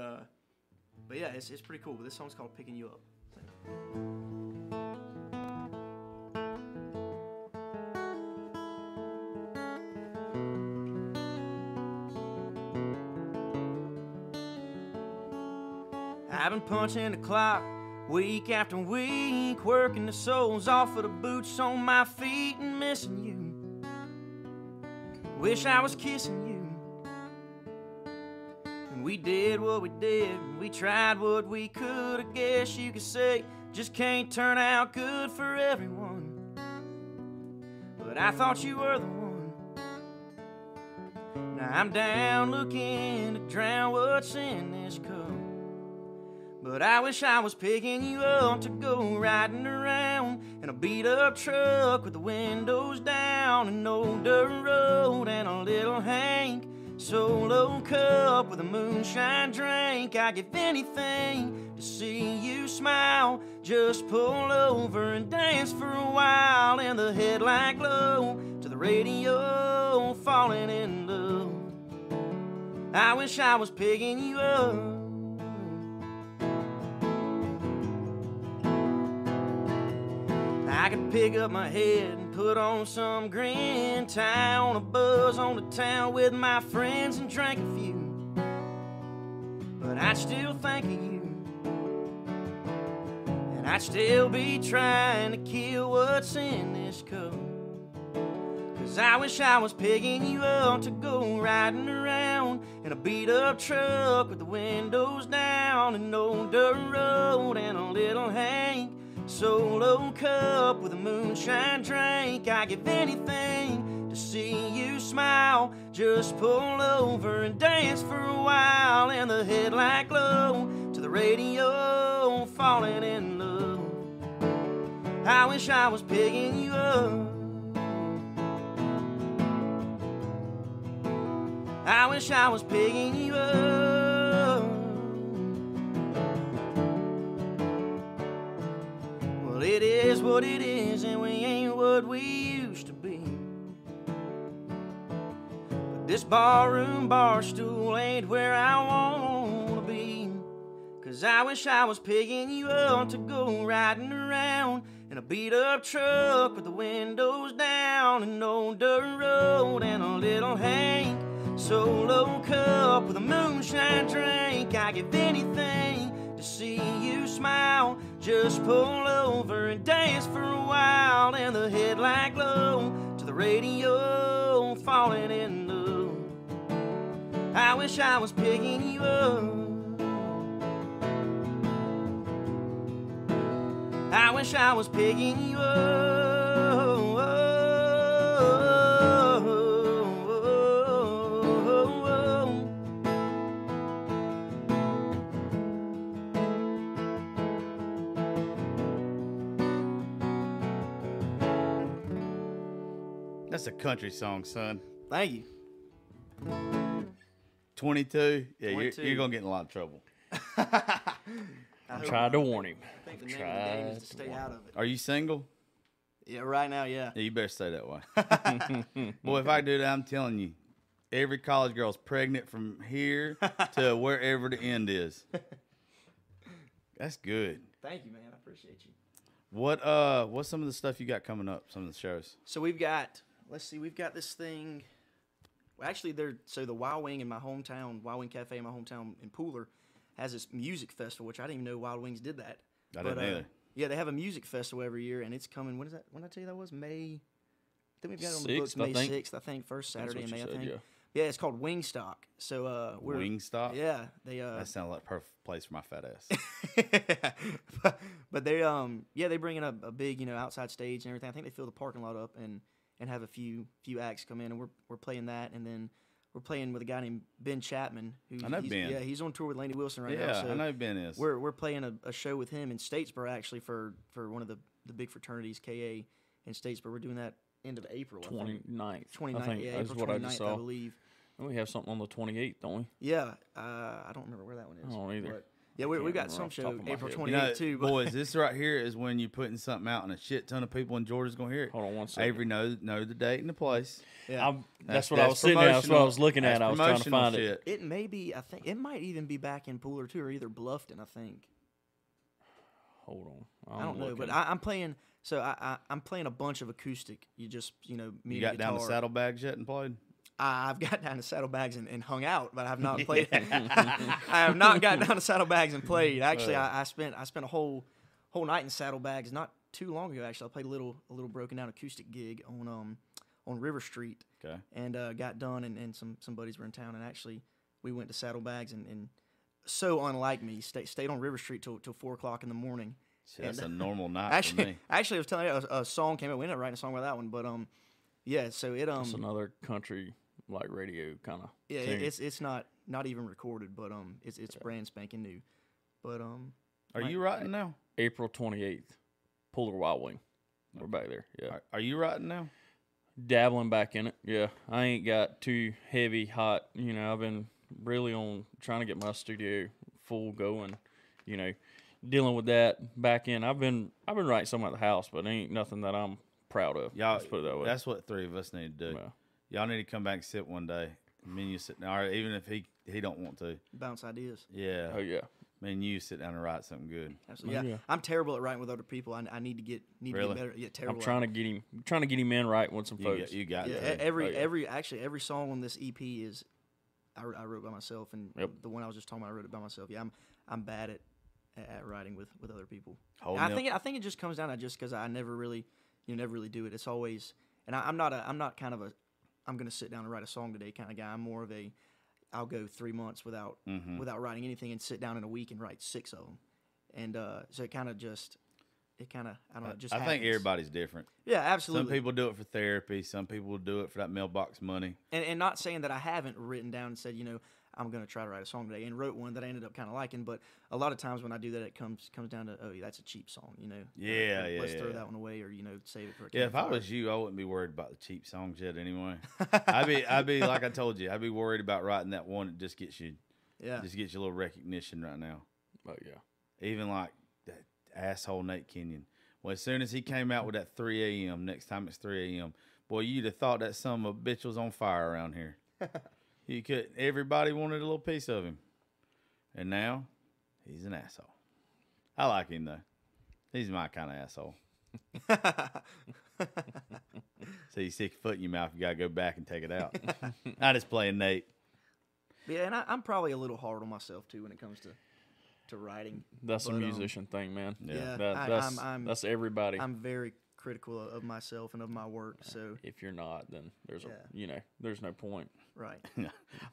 yeah, it's pretty cool. But this song's called "Picking You Up." I've been punching the clock week after week, working the soles off of the boots on my feet and missing you. Wish I was kissing you. And we did what we did, and we tried what we could. I guess you could say just can't turn out good for everyone. But I thought you were the one. Now I'm down looking to drown what's in this cup. But I wish I was picking you up to go riding around in a beat-up truck with the windows down, an old dirt road and a little Hank solo cup with a moonshine drink. I'd give anything to see you smile. Just pull over and dance for a while in the headlight glow to the radio, falling in love. I wish I was picking you up. I could pick up my head and put on some grin, tie on a buzz on the town with my friends and drink a few. But I'd still think of you, and I'd still be trying to kill what's in this cup. 'Cause I wish I was picking you up to go riding around in a beat-up truck with the windows down, an old dirt road and a little Hank solo cup with a moonshine drink. I'd give anything to see you smile. Just pull over and dance for a while in the headlight glow to the radio, falling in love. I wish I was picking you up. I wish I was picking you up. Well, it is what it is, and we ain't what we used to be. But this barroom bar stool ain't where I wanna be. 'Cause I wish I was picking you up to go riding around in a beat-up truck with the windows down, an old dirt road and a little Hank solo cup with a moonshine drink. I'd give anything to see you smile. Just pull over and dance for a while in the headlight glow to the radio, falling in love. I wish I was picking you up. I wish I was picking you up. That's a country song, son. Thank you. 22? Yeah, 22. You're going to get in a lot of trouble. I tried to warn him. I think the name of the game is to stay out of it. Are you single? Yeah, right now, yeah. Yeah, you better stay that way. Boy, if I do that, I'm telling you, every college girl's pregnant from here to wherever the end is. That's good. Thank you, man. I appreciate you. What's some of the stuff you got coming up, some of the shows? So we've got, we've got this thing. Well, actually, the Wild Wing in my hometown, Wild Wing Cafe in my hometown in Pooler, has this music festival, which I didn't even know Wild Wings did that. I didn't either. Yeah, they have a music festival every year, and it's coming. When is that? When did I tell you that was? May. I think we've got it on the books. May 6th, I think. First Saturday in May, I think. Yeah, it's called Wingstock. So we're Wingstop. Yeah, they. That sounds like a perfect place for my fat ass. but they they bring in a big outside stage and everything. I think they fill the parking lot up and have a few acts come in, and we're playing that, and then we're playing with a guy named Ben Chapman. I know Ben. Yeah, he's on tour with Laney Wilson right now. Yeah, So I know who Ben is. We're playing a show with him in Statesboro actually for one of the big fraternities, KA in Statesboro. We're doing that end of April. 29th. 29th, I think yeah, that's April what I just 29th, saw. I believe. We have something on the 28th, don't we? Yeah, I don't remember where that one is. I don't either. But yeah, we got remember some off the show top of my April head. 28th too. But Boys, this right here is when you're putting something out, and a shit ton of people in Georgia's gonna hear it. Hold on one second. Avery know the date and the place. yeah. That's what I was sitting at. That's what I was looking at. That's I was trying to promotional find shit. it. It may be. I think it might even be back in Pooler too, or either Bluffton. I think. Hold on. I don't know, but I'm playing. So I'm playing a bunch of acoustic. Me You and got a down the guitar. saddlebags yet and played? I've got down to saddlebags and hung out, but I have not played. I have not gotten down to saddlebags and played. Actually, I spent a whole night in saddlebags not too long ago. Actually, I played a little broken down acoustic gig on River Street, Okay. And got done, and some buddies were in town, and actually we went to Saddlebags, and so unlike me, stayed on River Street till 4 o'clock in the morning. See, that's a normal night actually, for me. Actually, I was telling you a song came out. We ended up writing a song with that one, but yeah. So it It's another country like radio kind of. yeah, tune. it's not even recorded, but it's brand spanking new. But Are you writing now? April 28th, Polar Wild Wing. We're back there. Yeah. Are you writing now? Dabbling back in it. Yeah. I ain't got too heavy, hot. You know, I've been really on trying to get my studio full going. You know, dealing with that back in. I've been writing some at the house, but it ain't nothing that I'm proud of. Y'all, Let's put it that way. That's what 3 of us need to do. Well, Y'all need to come back and sit one day. Me and you sit down, or even if he don't want to. bounce ideas. Yeah. oh yeah. Me and you sit down and write something good. Absolutely. Oh, Yeah. yeah. I'm terrible at writing with other people. I need to get Really? better. Yeah, terrible. I'm trying to get him in right with some You folks. got, you got Yeah, to. every song on this EP is I wrote by myself, and Yep. the one I was just talking about, I wrote it by myself. Yeah, I'm bad at writing with other people. Holding And up. I think it just comes down to just because I never really do it. It's always, and I'm not kind of a I'm gonna sit down and write a song today kind of guy. I'm more of a I'll go 3 months without writing anything and sit down in a week and write 6 of them. And so it kind of I don't know, it just I think happens. everybody's different. Yeah, absolutely. Some people do it for therapy. Some people do it for that mailbox money. And not saying that I haven't written down and said, I'm going to try to write a song today, and wrote one that I ended up kind of liking. But a lot of times when I do that, it comes down to, oh, yeah, that's a cheap song, Yeah, Let's throw yeah. that one away, or save it for a Yeah, if I campfire. was you, I wouldn't be worried about the cheap songs yet anyway. I'd be like I told you, I'd be worried about writing that one that just gets you a little recognition right now. Oh yeah. Even like that asshole Nate Kenyon. Well, as soon as he came out with that 3 a.m., next time it's 3 a.m., boy, you'd have thought that son of a bitch was on fire around here. Everybody wanted a little piece of him. And now, he's an asshole. I like him, though. He's my kind of asshole. So you stick your foot in your mouth, you got to go back and take it out. I just playing Nate. Yeah, and I'm probably a little hard on myself, too, when it comes to writing. That's a But, musician thing, man. Yeah, That's everybody. I'm very critical of myself and of my work, so, If you're not, then there's there's no point. right.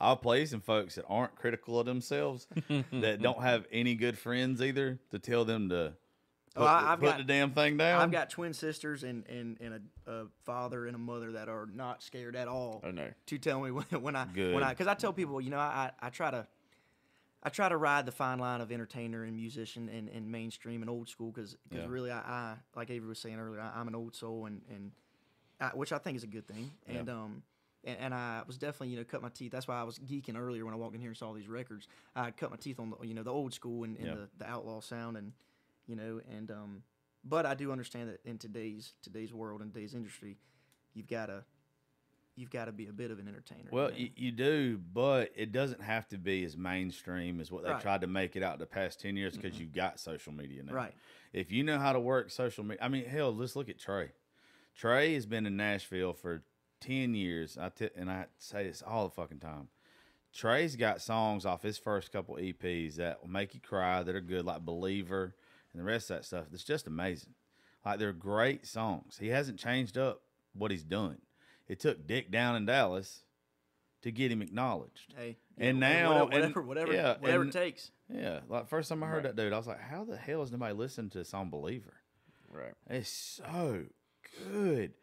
I'll play some folks that aren't critical of themselves, that don't have any good friends either, to tell them to put the damn thing down. I've got twin sisters and a father and a mother that are not scared at all Oh no. to tell me when I Good. because I tell people, I try to ride the fine line of entertainer and musician and mainstream and old school because Yeah. really I like Avery was saying earlier, I'm an old soul and which I think is a good thing. Yeah. And I was definitely cut my teeth. That's why I was geeking earlier when I walked in here and saw these records. I cut my teeth on the old school and Yeah. the outlaw sound and but I do understand that in today's world and today's industry, you've got to be a bit of an entertainer. Well, you do, but it doesn't have to be as mainstream as what they Right. tried to make it out the past 10 years because you've got social media now. Right. If you know how to work social media, I mean, hell, let's look at Trey. Trey has been in Nashville for 10 years, and I say this all the fucking time. Trey's got songs off his first couple EPs that will make you cry, that are good, like Believer and the rest of that stuff. That's just amazing. Like, they're great songs. He hasn't changed up what he's done. It took Dick down in Dallas to get him acknowledged. Hey, And yeah, now, whatever yeah, it and- takes. Yeah, like first time I heard Right. that dude, I was like, how the hell is nobody listening to the song Believer? Right. It's so good.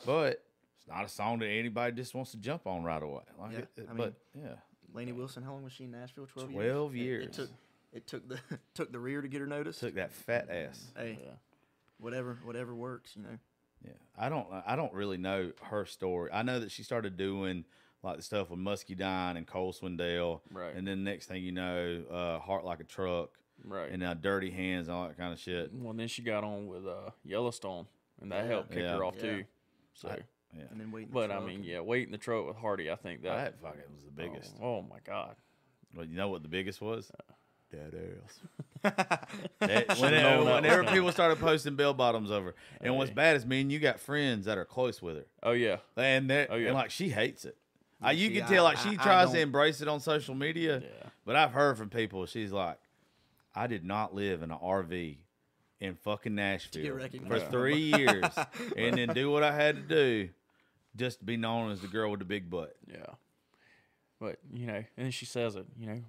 But it's not a song that anybody just wants to jump on right away. Like Yeah, but yeah. Lainey Wilson, how long was she in Nashville? 12 years. 12 years. It took took the rear to get her notice. Took that fat ass. Hey, Yeah. whatever works, Yeah. I don't really know her story. I know that she started doing like the stuff with Muskie Dine and Cole Swindell. Right. And then next thing you know, Heart Like a Truck Right. and Dirty Hands and all that kind of shit. Well, then she got on with Yellowstone, and that helped kick Yeah. her off Yeah. too. So, Yeah. And then waiting. but I mean, yeah, Wait in the Truck with Hardy, I think That fucking was the biggest. Oh my God. Well, you know what the biggest was? Dead ass. known that Whenever was people started posting bell bottoms over, and what's Hey. bad is me and you got friends that are close with her, Oh yeah. and yeah. and like she hates it. You see, can tell like I- she I tries to don't- embrace it on social media, Yeah. but I've heard from people. She's like, I did not live in an RV in fucking Nashville for recognized. 3 years, and then do what I had to do just to be known as the girl with the big butt. Yeah. But, and she says it,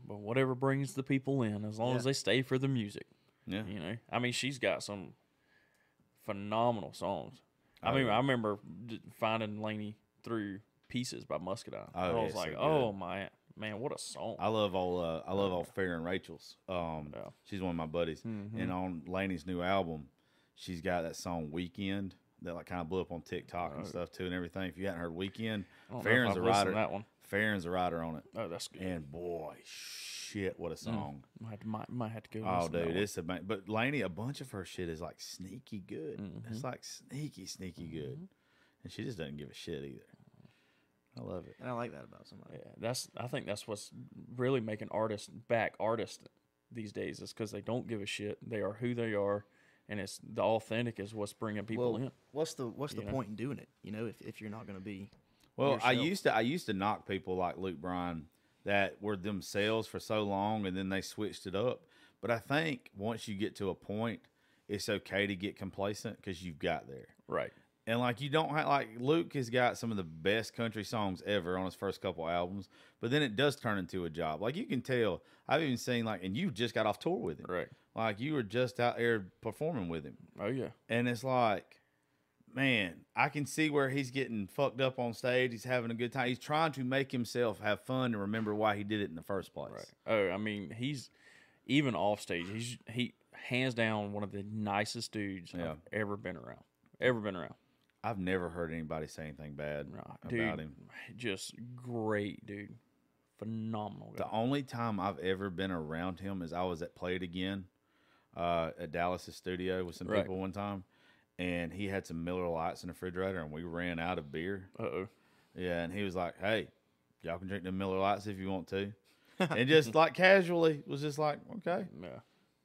but whatever brings the people in, as long as they stay for the music. Yeah. I mean, she's got some phenomenal songs. Oh, I mean, yeah. I remember finding Lainey through Pieces by Muscadine. Oh, I yeah, was so like, good. oh, man, what a song. I love all Fair and Rachel's. She's one of my buddies. Mm-hmm. And on Lainey's new album, she's got that song Weekend that like kind of blew up on TikTok and stuff too and everything. If you hadn't heard Weekend, I don't know if Farron's I've a listened writer. to that one. Farron's a writer on it. Oh, that's good. And boy, shit, what a song. Might have to go Oh, listen to that dude, one. it's but Lainey, a bunch of her shit is like sneaky good. Mm-hmm. It's like sneaky good, and she just doesn't give a shit either. I love it. And I like that about somebody. Yeah, I think that's what's really making artists these days is because they don't give a shit. They are who they are, and it's the authentic is what's bringing people in. What's the point in doing it? If you're not going to be. Well, I yourself. used to knock people like Luke Bryan that were themselves for so long, and then they switched it up. But I think once you get to a point, it's okay to get complacent because you've got there. Right. And like you don't have like Luke has got some of the best country songs ever on his first couple albums, but then it does turn into a job. Like you can tell. I've even seen like, and you just got off tour with him, Right. Like you were just out there performing with him, Oh, yeah. and it's like, man, I can see where he's getting fucked up on stage. He's having a good time. He's trying to make himself have fun and remember why he did it in the first place. Right. Oh, I mean, he's even off stage. He hands down one of the nicest dudes I've ever been around. I've never heard anybody say anything bad about Dude, him. just great, dude. Phenomenal guy. The only time I've ever been around him is I was at Play It Again at Dallas's studio with some people one time, and he had some Miller Lights in the refrigerator, and we ran out of beer. Uh-oh. Yeah, and he was like, "Hey, y'all can drink the Miller Lights if you want to," and just like casually was just like, "Okay, Yeah.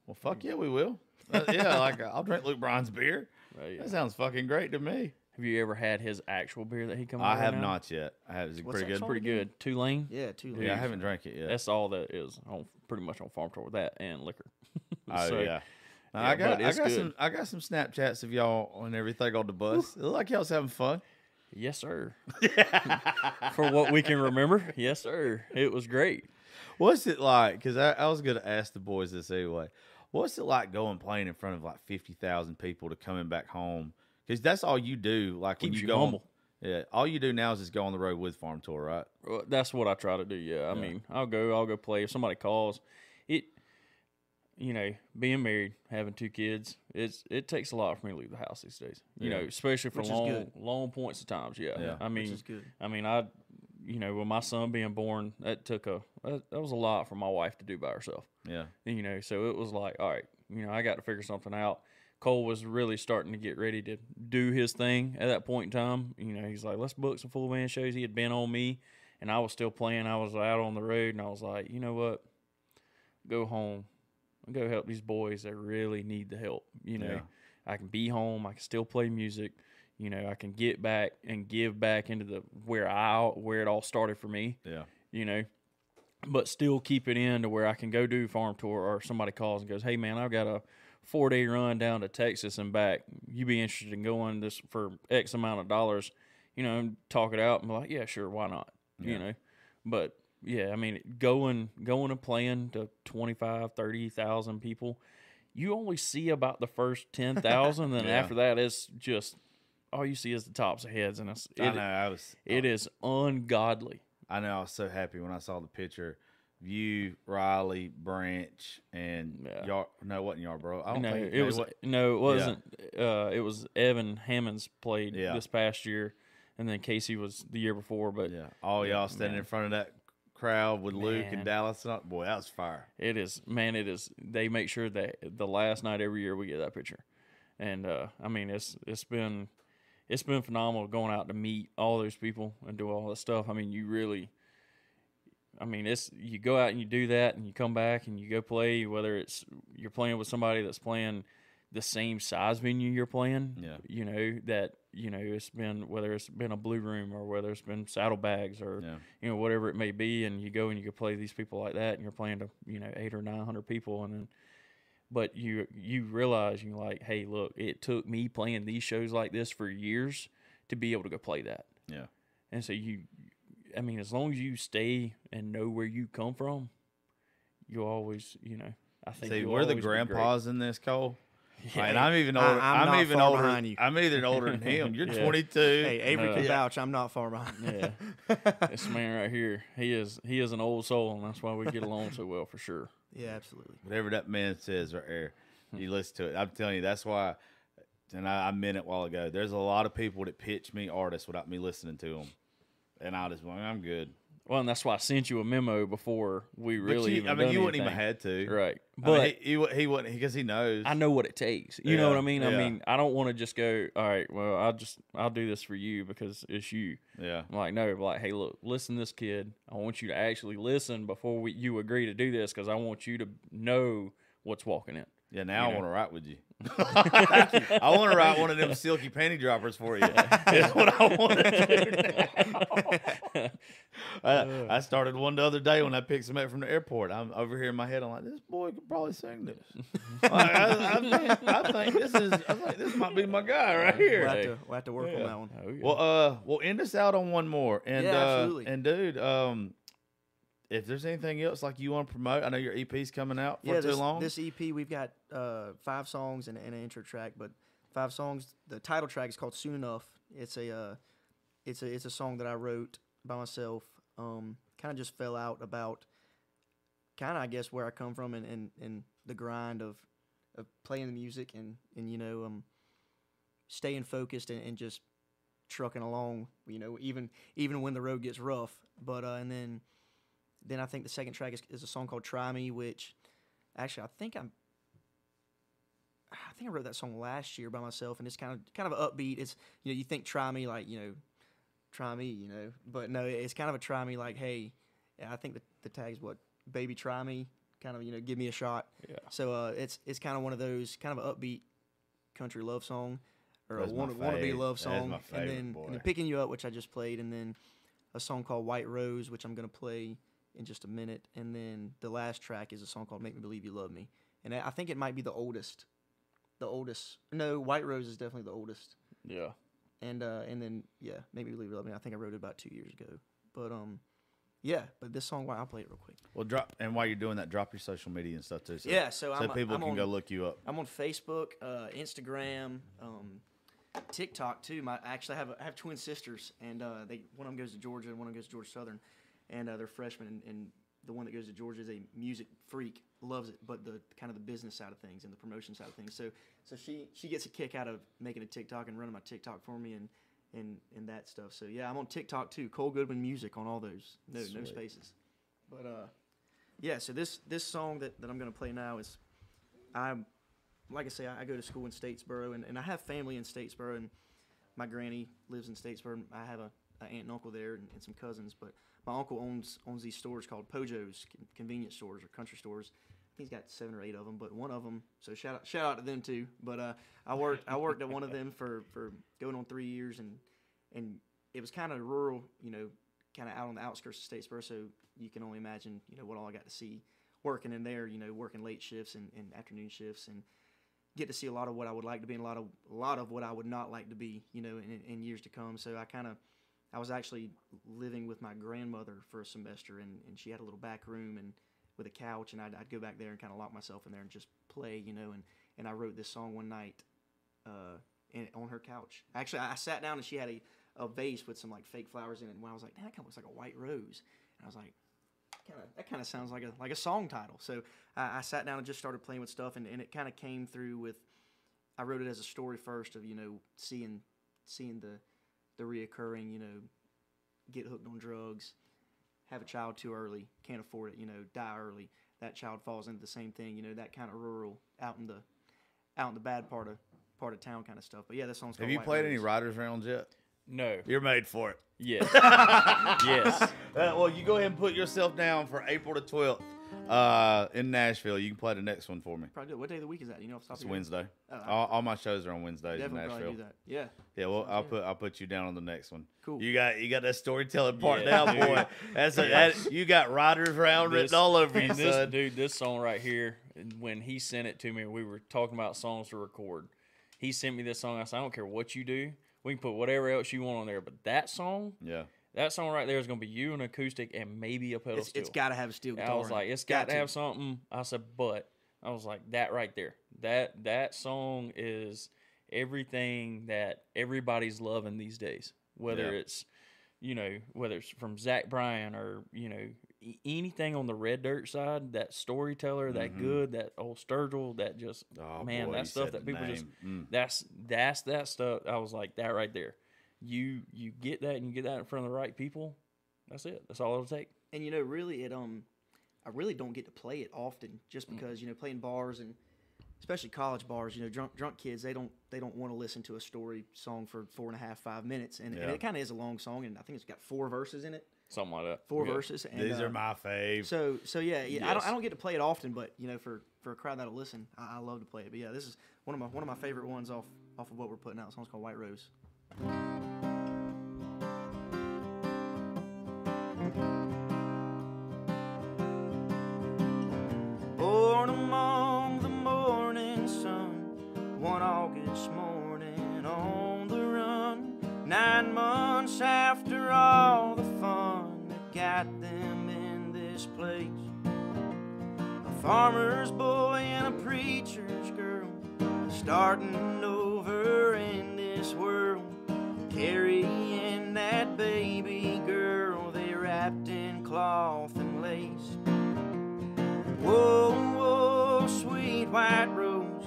well, fuck yeah, we will." Yeah, like I'll drink Luke Bryan's beer. Right, yeah. That sounds fucking great to me. Have you ever had his actual beer that he comes I out have now? not yet. I have. Is it What's pretty that good? song? Pretty good. Tulane. Yeah, too. Yeah, I haven't drank it yet. That's all that is on pretty much on Farm Tour with that and liquor. Oh So, yeah. Now, yeah, I but it's good. I got some Snapchats of y'all and everything on the bus. It looked like y'all's having fun. Yes, sir. For what we can remember, yes, sir. It was great. What's it like? Because I was going to ask the boys this anyway. What's it like going playing in front of like 50,000 people to coming back home? Because that's all you do. Like when Keeps you you go, humble. Yeah, all you do now is just go on the road with Farm Tour, right? Well, that's what I try to do. Yeah, I mean, I'll go play. If somebody calls, being married, having 2 kids, it takes a lot for me to leave the house these days. You know, especially for Which is good. long points of times. Yeah. Yeah. I mean, Which is good. I mean, with my son being born, that was a lot for my wife to do by herself. Yeah. And, so it was like, all right, I got to figure something out. Cole was really starting to get ready to do his thing at that point in time. He's like, let's book some full band shows. He had been on me, and I was still playing. I was out on the road, and I was like, you know what? Go home and go help these boys that really need the help. Yeah. I can be home. I can still play music. I can get back and give back into where it all started for me. Yeah. But still keep it in to where I can go do Farm Tour, or somebody calls and goes, hey, man, I've got a 4-day run down to Texas and back. You be interested in going this for X amount of dollars, and talk it out and be like, yeah, sure, why not? Yeah. But yeah, I mean, going and playing to 25, 30,000 people, you only see about the first 10,000. Then after that, it's just all you see is the tops of heads, and it is ungodly. I know. I was so happy when I saw the picture. You, Riley, Branch, and no, it wasn't Yarborough. I don't think it wasn't. It was Evan Hammonds played this past year, and then Casey was the year before. But all y'all standing in front of that crowd with Luke and Dallas. Boy, that was fire. It is, man. It is. They make sure that the last night every year we get that picture, and I mean it's been phenomenal going out to meet all those people and do all that stuff. I mean, you go out and you do that and you come back and you go play, whether it's you're playing with somebody that's playing the same size venue you're playing, it's been, whether it's been a Blue Room or whether it's been Saddlebags or, whatever it may be. And you go and you can play these people like that and you're playing to, 800 or 900 people. And then, but you realize you're like, hey, look, it took me playing these shows like this for years to be able to go play that. Yeah. And so I mean, as long as you stay and know where you come from, you'll always, I think. See, you'll we're the always be great. grandpas in this, Cole. Yeah. And I'm even older. I'm not even far older. behind you. I'm even older than him. You're Yeah. 22. Hey, Avery No. can vouch. I'm not far behind. Yeah, this man right here, he is an old soul, and that's why we get along so well for sure. Yeah, absolutely. Whatever that man says right there, you listen to it. I'm telling you, that's why. And I meant it a while ago. There's a lot of people that pitch me artists without me listening to them, and I just, I'm good. Well, and that's why I sent you a memo before we really even. You wouldn't even had to, right? But But he wouldn't, because he knows. I know what it takes. You know Yeah, what I mean? I yeah. mean, I don't want to just go, all right, well, I'll do this for you because it's you. Yeah. I'm like, no, like, hey, look, listen to this kid. I want you to actually listen before you agree to do this because I want you to know what's walking in. Yeah, now You I know. want to write with you. I want to write one of them silky panty droppers for you. That's what I want to do now. I started one the other day when I picked him up from the airport. I'm over here in my head. I'm like, this boy could probably sing this. I think this might be my guy right here. We'll have to work on that one. Oh, yeah. Well, we'll end us out on one more. And Yeah, absolutely. And dude, if there's anything else like you want to promote, I know your EP's coming out for too long. This EP, we've got 5 songs and an intro track, but 5 songs. The title track is called "Soon Enough." It's a song that I wrote by myself. Kind of just fell out about, kind of I guess where I come from and the grind of playing the music and staying focused and just trucking along. Even when the road gets rough. But and then I think the second track is a song called "Try Me," which actually I think I wrote that song last year by myself, and it's kind of upbeat. It's you think "Try Me" like try me, but no, it's kind of a "try me" like, hey, I think the tag's what, baby try me, kind of give me a shot. Yeah. So it's kind of one of those kind of upbeat country love song or That's a my wannabe fave. love That is song, my and favorite, then boy. "Picking You Up," which I just played, and then a song called "White Rose," which I'm gonna play in just a minute, and then the last track is a song called "Make Me Believe You Love Me," and I think it might be the oldest. No, "White Rose" is definitely the oldest, Yeah. and then "Make Me Believe You Love Me." I think I wrote it about 2 years ago, but but this song, I'll play it real quick. Well, and while you're doing that, drop your social media and stuff too. So, Yeah, so people I'm can on- go look you up. I'm on Facebook, Instagram, TikTok too. I have twin sisters, and one of them goes to Georgia, and one of them goes to Georgia Southern, and they're freshmen. And the one that goes to Georgia is a music freak, loves it, but the kind of the business side of things and the promotion side of things. So she gets a kick out of making a TikTok and running my TikTok for me and that stuff. So yeah, I'm on TikTok too. Cole Goodwin Music on all those. No Sweet. spaces. But so this song that I'm gonna play now is like I say, I go to school in Statesboro, and I have family in Statesboro, and my granny lives in Statesboro. And I have an aunt and uncle there and some cousins, but my uncle owns these stores called Pojo's, convenience stores or country stores. I think he's got 7 or 8 of them, but one of them, so shout out to them too. But I worked at one of them for going on 3 years, and it was kind of rural, kind of out on the outskirts of Statesboro, so you can only imagine, what all I got to see working in there, working late shifts and afternoon shifts, and get to see a lot of what I would like to be and a lot of what I would not like to be, in years to come. So I was actually living with my grandmother for a semester, and she had a little back room and with a couch, and I'd go back there and kind of lock myself in there and just play, and I wrote this song one night on her couch. Actually, I sat down and she had a vase with some like fake flowers in it, and I was like, that kind of looks like a white rose. And I was like, that kind of sounds like a song title. So I sat down and just started playing with stuff, and it kind of came through with, I wrote it as a story first of, seeing the reoccurring, get hooked on drugs, have a child too early, can't afford it, die early. That child falls into the same thing, that kind of rural, out in the bad part of town kind of stuff. But yeah, that song's called Have you White played Rose. any riders rounds yet? No. You're made for it. Yes. Yes. Well, you go ahead and put yourself down for April the 12th in Nashville. You can play the next one for me. Probably do. What day of the week is that? Off the top It's of your head? Wednesday. Oh, All my shows are on Wednesdays in Definitely Nashville. probably do that. Yeah. Yeah, well, Sounds good. I'll put you down on the next one. Cool. You got that storytelling part Yeah, now, dude. boy. You got riders round written all over you, and son. this song right here, when he sent it to me, we were talking about songs to record. He sent me this song. I said, I don't care what you do. We can put whatever else you want on there. But that song Yeah. right there is going to be you, an acoustic, and maybe a pedal steel. It's got to have a steel guitar. I was like, it's got to have something. I said, but I was like, that right there. That song is everything that everybody's loving these days. Whether it's, whether it's from Zach Bryan or, anything on the Red Dirt side, that Storyteller, that Good, that old Sturgill, that just, that stuff that people just, that's that stuff. I was like, that right there. You get that and you get that in front of the right people. That's it. That's all it'll take. And really, I really don't get to play it often, just because playing bars and especially college bars. Drunk kids, they don't want to listen to a story song for 4.5, 5 minutes, and it kind of is a long song, and I think it's got 4 verses in it. Something like that. 4 verses. And, these are my fave. So yeah. Yes. I don't get to play it often, but for a crowd that'll listen, I love to play it. But yeah, this is one of my favorite ones off of what we're putting out. The song's called White Rose. Born among the morning sun, one August morning on the run, 9 months after all the fun that got them in this place. A farmer's boy and a preacher's girl, starting over in this world, carrying that baby girl they wrapped in cloth and lace. Whoa, whoa, sweet white rose,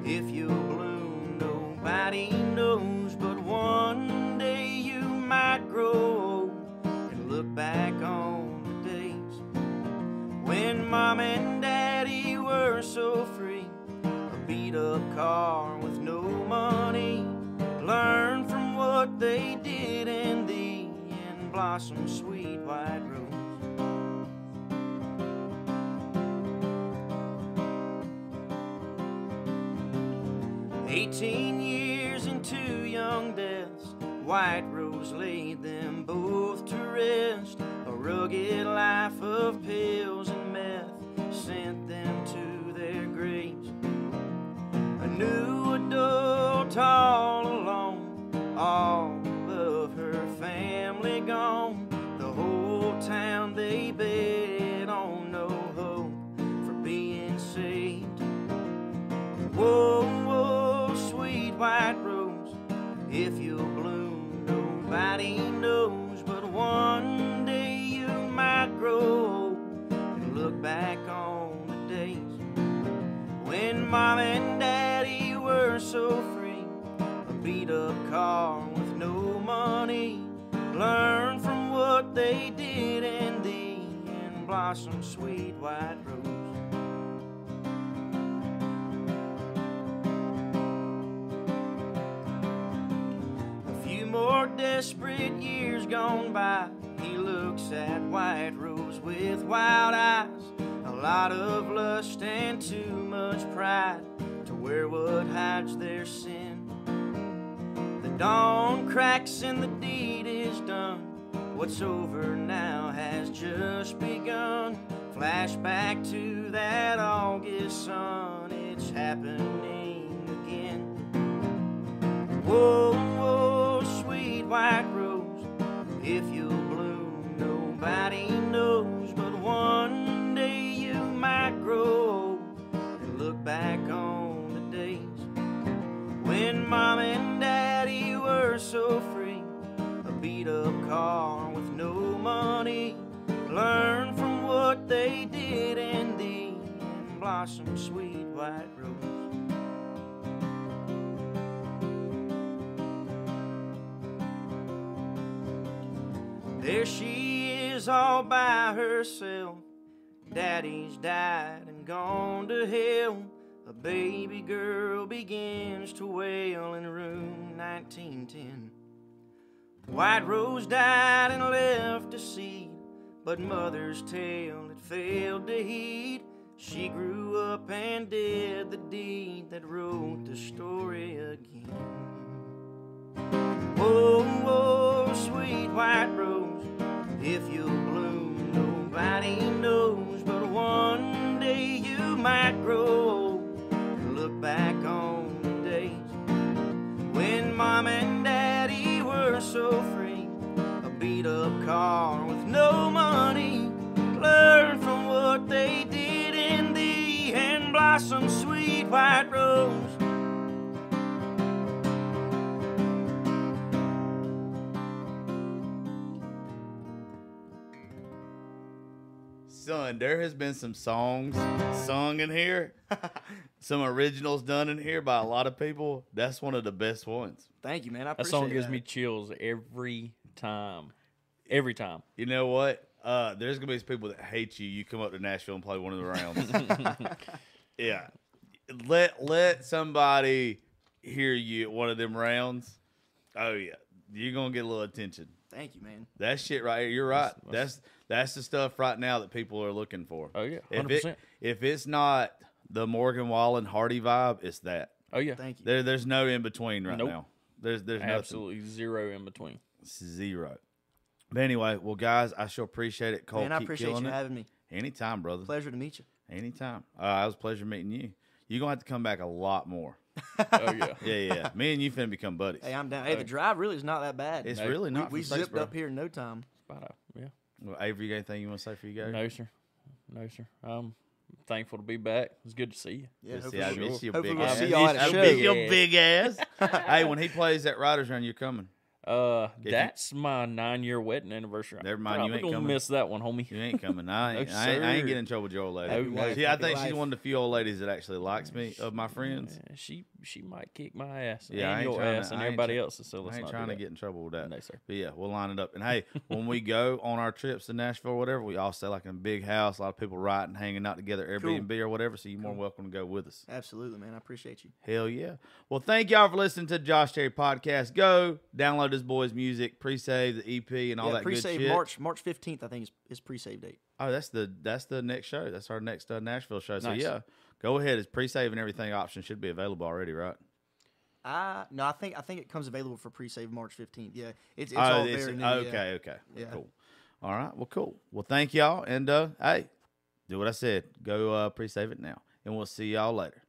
if you bloom, nobody knows, but one day you might grow old and look back on the days when Mom and Daddy were so free. A beat-up car with no money, learn from what they did in thee and blossom, sweet white rose. 18 years and 2 young deaths, White Rose laid them both to rest. A rugged life of pills and meth sent them to their graves. A new adult all alone, all of her family gone. The whole town they bet on no hope for being saved. Whoa, whoa, sweet white rose, if you'll bloom, nobody knows, but one day you might grow old and look back on the days when Mom and Daddy were so free. A beat-up car with no money, learn from what they did in thee and blossom, sweet white rose. More desperate years gone by, he looks at White Rose with wild eyes. A lot of lust and too much pride to wear what hides their sin. The dawn cracks and the deed is done. What's over now has just begun. Flashback to that August sun, it's happening again. Whoa, whoa, sweet white rose, if you'll bloom, nobody knows, but one day you might grow old and look back on the days when Mom and Daddy were so free. A beat-up car with no money, learn from what they did in thee and blossom, sweet white rose. There she is all by herself. Daddy's died and gone to hell. A baby girl begins to wail in room 1910. White Rose died and left a seed, but mother's tale it failed to heed. She grew up and did the deed that wrote the story again. Whoa, whoa, sweet white rose, if you'll bloom, nobody knows, but one day you might grow old and look back on the days when Mom and Dad son, there has been some songs sung in here, some originals done in here by a lot of people. That's one of the best ones. Thank you, man. I That appreciate song gives me chills every time. Every time. You know what? There's gonna be some people that hate you. You come up to Nashville and play one of the rounds. Yeah, let somebody hear you at one of them rounds. Oh yeah, you're gonna get a little attention. Thank you, man. That shit right here. You're right. That's the stuff right now that people are looking for. Oh yeah, 100%. If it's not the Morgan Wallen Hardy vibe, it's that. Oh yeah. Thank you. There's no in between right Nope. now. There's Absolutely zero in between. nothing. Zero. But anyway, well, guys, I sure appreciate it. Cole, Man, I keep appreciate killing you it. having me. Anytime, brother. Pleasure to meet you. Anytime. It was a pleasure meeting you. You're gonna have to come back a lot more. Oh yeah. Yeah. Me and you finna become buddies. Hey, I'm down. Hey, the drive really is not that bad. It's No, really not. we from zipped Statesboro. up here in no time. Yeah. Well, Avery, you got anything you want to say for you guys? No sir. No sir. I'm thankful to be back. It's good to see you. Yeah, See, I miss your hopefully big we'll ass. see y'all at a I show. miss your Yeah. big ass. Hey, when he plays that Riders Run, you're coming. That's my 9-year wedding anniversary. Never mind, you Probably ain't gonna coming. miss that one, homie. You ain't coming. I ain't sir. getting in trouble with your old lady. Happy wife, See, I happy think she's wife. one of the few old ladies that actually likes me of my friends. She might kick my ass Yeah, I and ain't your trying to- ass and I ain't everybody try- else's. So let's I ain't not trying do to that. get in trouble with that. No sir. But yeah, we'll line it up. And hey, when we go on our trips to Nashville or whatever, we all stay like in a big house. A lot of people riding, hanging out together, Airbnb or whatever. So you're more than welcome to go with us. Absolutely, man. I appreciate you. Hell yeah. Well, thank y'all for listening to the Josh Terry podcast. Go download this boy's music, pre-save the EP and all that good pre-save shit. March 15th, I think is pre-save date. Oh, that's the next show. That's our next Nashville show. So Nice. yeah, go ahead. It's pre-save and everything option should be available already, right? No, I think it comes available for pre-save March 15th. Yeah, it's all very new. okay. Yeah. Cool. All right. Well, cool. Well, thank y'all. And hey, do what I said. Go pre-save it now, and we'll see y'all later.